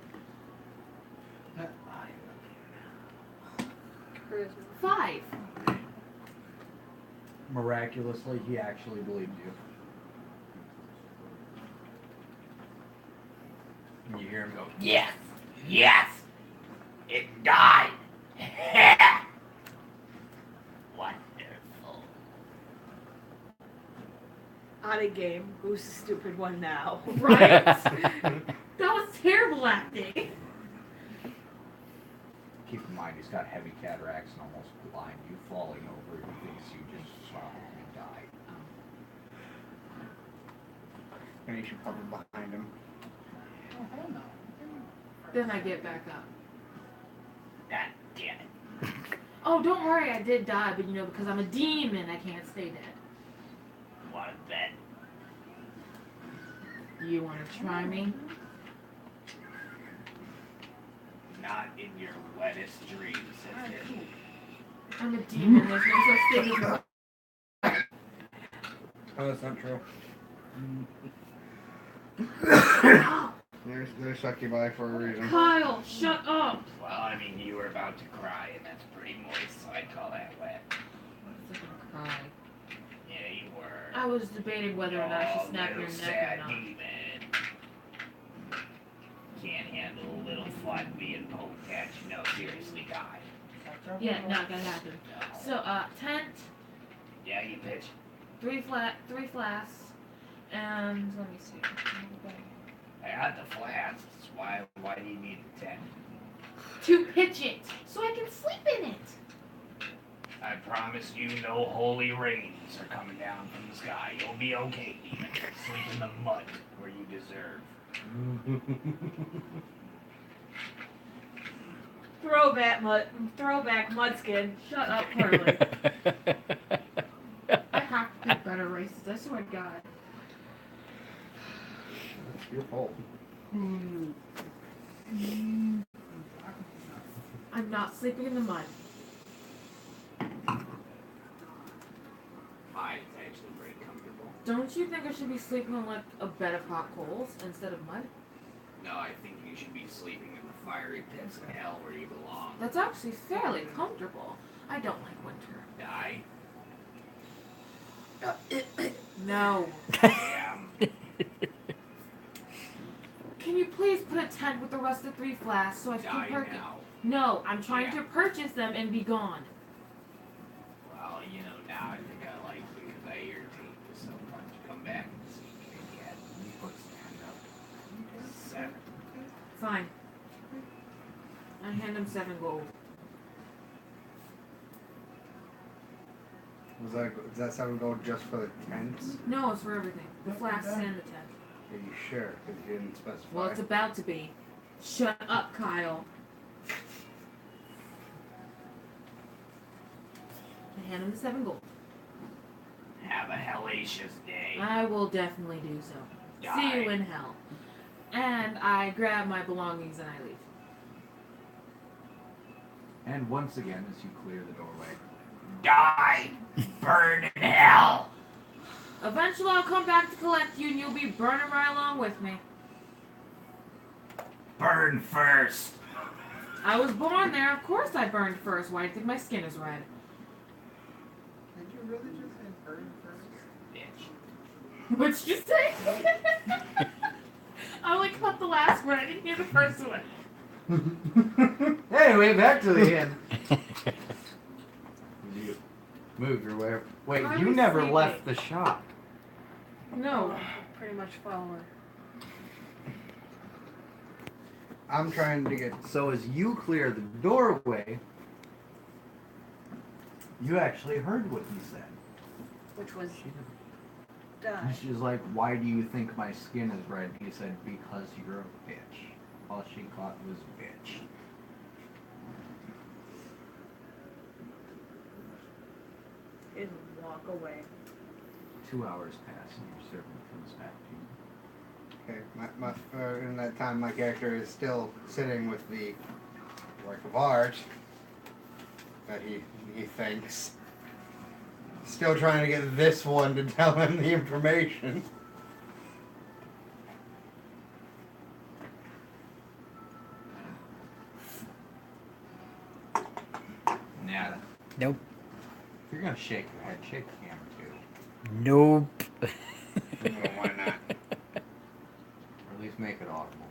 5. Miraculously, he actually believed you. And you hear him go, Yes. Yes. It died. Wonderful. Out of game. Who's the stupid one now? Right? That was terrible acting. keep in mind he's got heavy cataracts and almost blind. You falling over, he thinks you just saw him die. And you should probably behind him. Oh, hell no. Then I get back up. God damn it. Oh, don't worry, I did die, but because I'm a demon, I can't stay dead. Want to bet? You want to try me? Not in your wettest dreams, sister. I'm a demon. There's no such thing as Oh, that's not true. They're succubi for a reason. Kyle, shut up! Well, I mean, you were about to cry, and that's pretty moist, so I'd call that wet. I was gonna cry. Yeah, you were. I was debating whether or not I should snap little your neck sad or not. demon. Can't handle a little fun being poked at. No, seriously, die. Yeah, not gonna happen. So, tent, Yeah, you pitch. 3 flasks, and let me see. I got the flasks. Why do you need a tent? To pitch it, so I can sleep in it. I promise you no holy rains are coming down from the sky. You'll be okay, demon. Sleep in the mud where you deserve. Throwback Mudskin. Shut up, Carly. I have to pick better races. I swear to God. It's your fault. I'm not sleeping in the mud. Mine's actually very comfortable. Don't you think I should be sleeping on like a bed of hot coals instead of mud? No, I think you should be sleeping in the fiery pits of hell where you belong. That's actually fairly comfortable. I don't like winter. Die. No. Damn. Can you please put a tent with the rest of 3 flasks so I can Die purchase? now. No, I'm trying Yeah. to purchase them and be gone. Well, you know, now I think I like you because I irritate you so much. Come back and see me again. You put stand up. 7. Fine. I hand him 7 gold. Was that, is that 7 gold just for the tents? No, it's for everything. The flasks and the tent. Are you sure? Because you didn't specify. Well, it's about to be. Shut up, Kyle. I hand him the 7 gold. Have a hellacious day. I will definitely do so. Die. See you in hell. And I grab my belongings and I leave. And once again, as you clear the doorway. Die. Burn in hell. Eventually I'll come back to collect you and you'll be burning right along with me. Burn first. I was born there, of course I burned first. Why do you think my skin is red? Did you really just say burn first? Bitch. What'd you say? I only caught the last one, I didn't hear the first one. Anyway, back to the end. You move your way. Wait, I you was never sleeping. left the shop. No. Pretty much follow her. I'm trying to get. So as you clear the doorway, you actually heard what he said. Which was She die. She's like, why do you think my skin is red? He said, because you're a bitch. All she caught was bitch. And walk away. 2 hours pass and your servant comes back to you. Okay, in that time, my character is still sitting with the work of art that he thinks. Still trying to get this one to tell him the information. Nada. Nope. If you're gonna shake your head, shake the camera too. Nope. Well, why not? Or at least make it audible.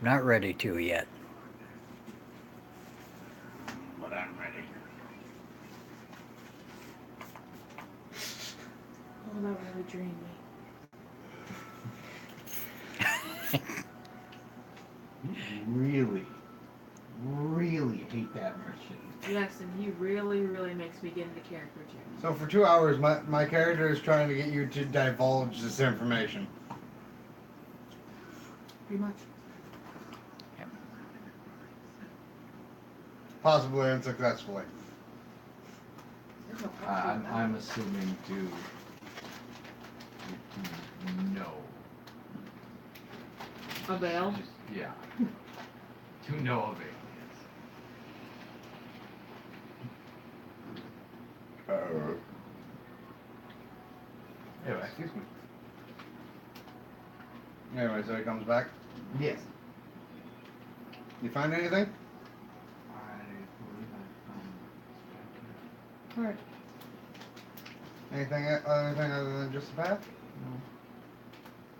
Not ready to yet. But I'm ready. Oh, that really drained me. You really hate that merchant. Yes, and he really, really makes me get into character too. So for 2 hours, my character is trying to get you to divulge this information. Pretty much. Possibly unsuccessfully. There's no problem with that. I'm assuming to know. Avail. Yeah. To no avail, yes. Anyway, excuse me. Anyway, so he comes back. Yes. You find anything? I believe I Alright. Anything other than just the path?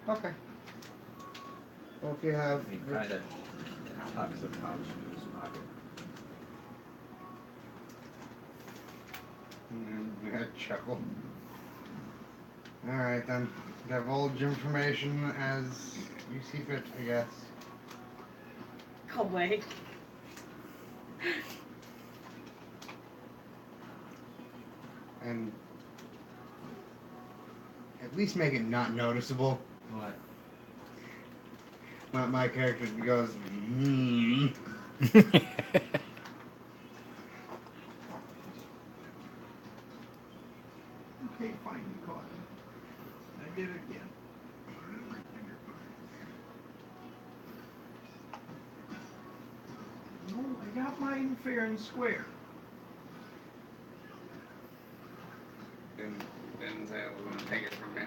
No. Okay. Well, if you have... He kind of tucks the pouch into his pocket. I chuckle. Alright then. Divulge information as you see fit, I guess. Away. And at least make it not noticeable. What? My character goes, hmm. Okay, fine, you caught him. I did it again. No, I got mine fair and square. Ben's able to take it from me.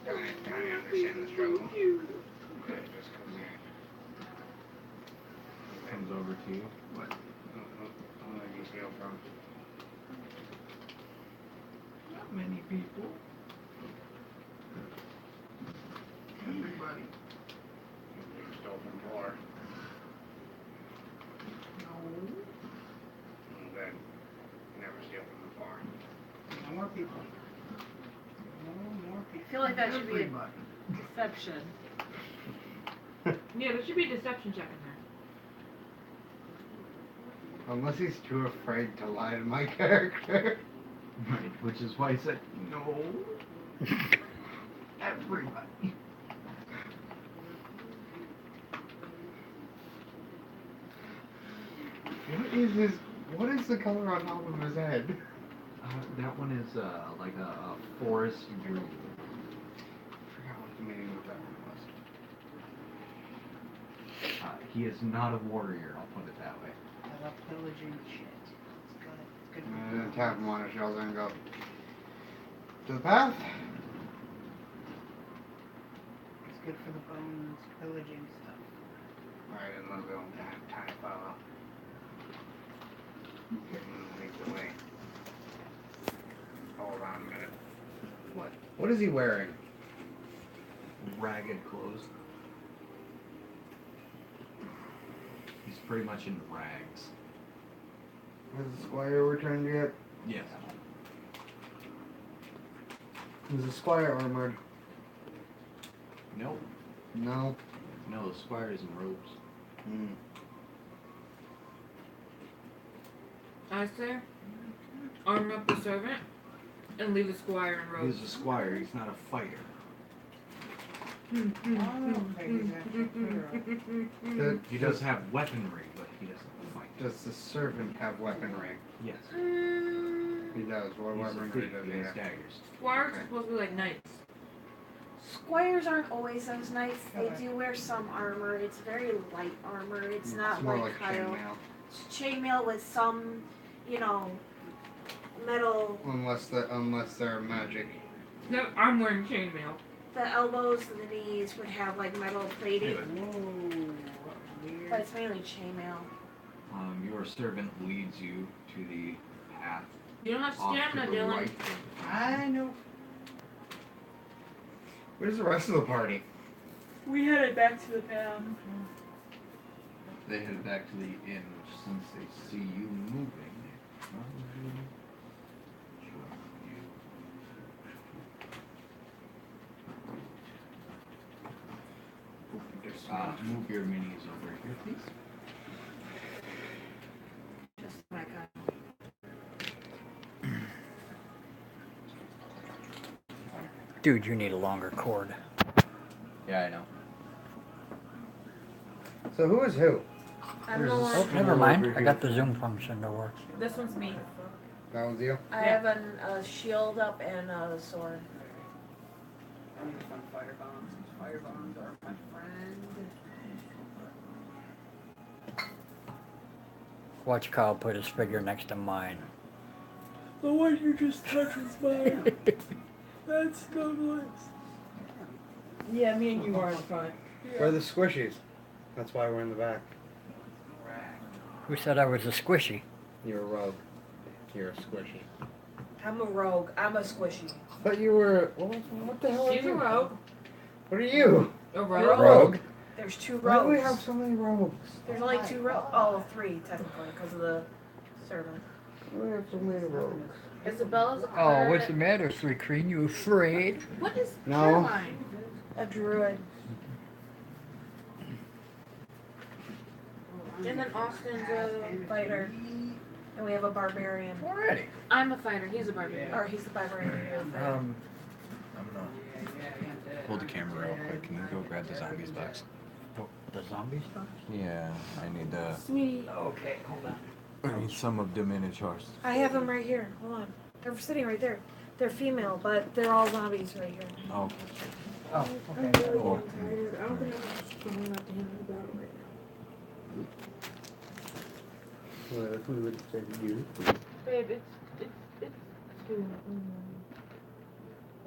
Don't understand the struggle. Okay. Just comes here. Comes over to you. What? Where did you steal from? Not many people. Everybody. You stole from four. No. Good. Never steal from the four. No more people. No more I people. feel like that should be a Everybody. deception. Yeah, there should be a deception check in there. Unless he's too afraid to lie to my character. Right, which is why I said no. Everybody. What is the color on top of his head? That one is like a forest green. I forgot what the meaning of that one was. He is not a warrior, I'll put it that way. I love pillaging shit. It's good. It's good. I'm gonna tap him on his shoulder and go, to the path? It's good for the bones. Pillaging stuff. Alright, and let's go. Time to follow. Lead the way. Hold on a minute. What is he wearing? Ragged clothes. He's pretty much in rags. Has the squire returned yet? Yes. Is the squire armored? No. No. No, the squire is in robes. Hmm. I say, arm up the servant and leave the squire in robes. He's a squire, he's not a fighter. He does have weaponry, but he doesn't fight. Does the servant have weaponry? Yes. He does. What He's a weaponry thief, does he he has have? daggers. Squires are supposed to be like knights. Squires aren't always those knights. They do wear some armor. It's very light armor. It's not It's more like like Kyle. chainmail. It's chainmail with some, metal. Unless they're magic. No, I'm wearing chainmail. The elbows and the knees would have like metal plating, but it's mainly chainmail. Your servant leads you to the path You don't have off to stamina, the Dylan. right. I know. Where's the rest of the party? We headed back to the path. They head back to the inn, which since they see you moving, they probably join you. Move your minis over here, please. Just like Dude, you need a longer cord. Yeah, I know. So who is who? I'm the Oh, one. never mind. I got the zoom function to work. This one's me. That was you? I have a shield up and a sword. I need to find fire bombs. Fire bombs are my friend. Watch Kyle put his figure next to mine. The one you just touched is mine. That's Douglas. Yeah, me and you are in front. Where are the squishies? That's why we're in the back. Who said I was a squishy? You're a rogue. You're a squishy. I'm a rogue. I'm a squishy. But you were. What the hell are She's a you? rogue. What are you? A You're rogue? Rogue. There's two Why do we rogues. have so many rogues? There's only two rogues. Oh, three technically because of the servant. Why do we have so many rogues? Isabella's a Oh, pirate. what's the matter, Sweet Cream? You afraid? What is No. Caroline? A druid. And then Austin's a Fighter. And we have a barbarian. Already. I'm a fighter. He's a barbarian. Or he's the barbarian. I'm gonna hold the camera real quick. Can you go grab the zombies box? The zombie stuff? Yeah, I need Sweetie, Okay, hold on. I need some of the miniatures. I have them right here. Hold on. They're sitting right there. They're female, but they're all zombies right here. Oh, Oh, I'm okay. really Cool. tired. I don't think I'm strong enough to handle the battle right now. Well, if we would say you. Babe, it's 2 in the morning.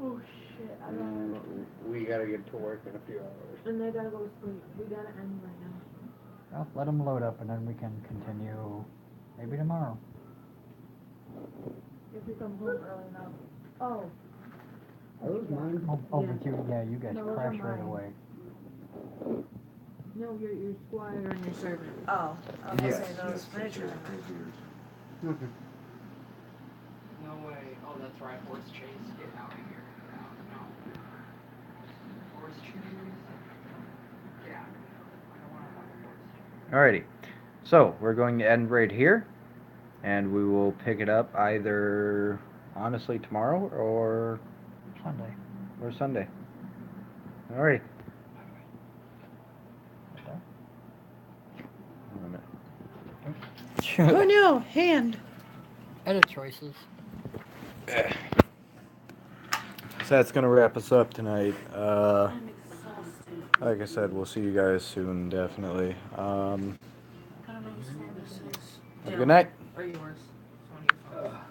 Oh shit, I don't We gotta get to work in a few hours. And they gotta go to sleep. We gotta end right now. Well, let them load up and then we can continue maybe tomorrow. If we come home early enough. Oh. Are those mine? Oh, but you guys No, those are crashed right mine. away. No, your squire and your servant. Oh, I was Yes, gonna say those yes, miniature. Okay. No way. Oh, that's right. Horse chase. Get out of here. No. Horse chase. Yeah. I don't want to have a horse chase. Alrighty, so we're going to end right here, and we will pick it up either honestly tomorrow or Sunday. Sunday. Alrighty. Oh no, hand. Edit choices. So that's gonna wrap us up tonight. I'm exhausted. Like I said, we'll see you guys soon, definitely. I don't know whose phone this is. Have a good night. Or yours. It's one of your phones.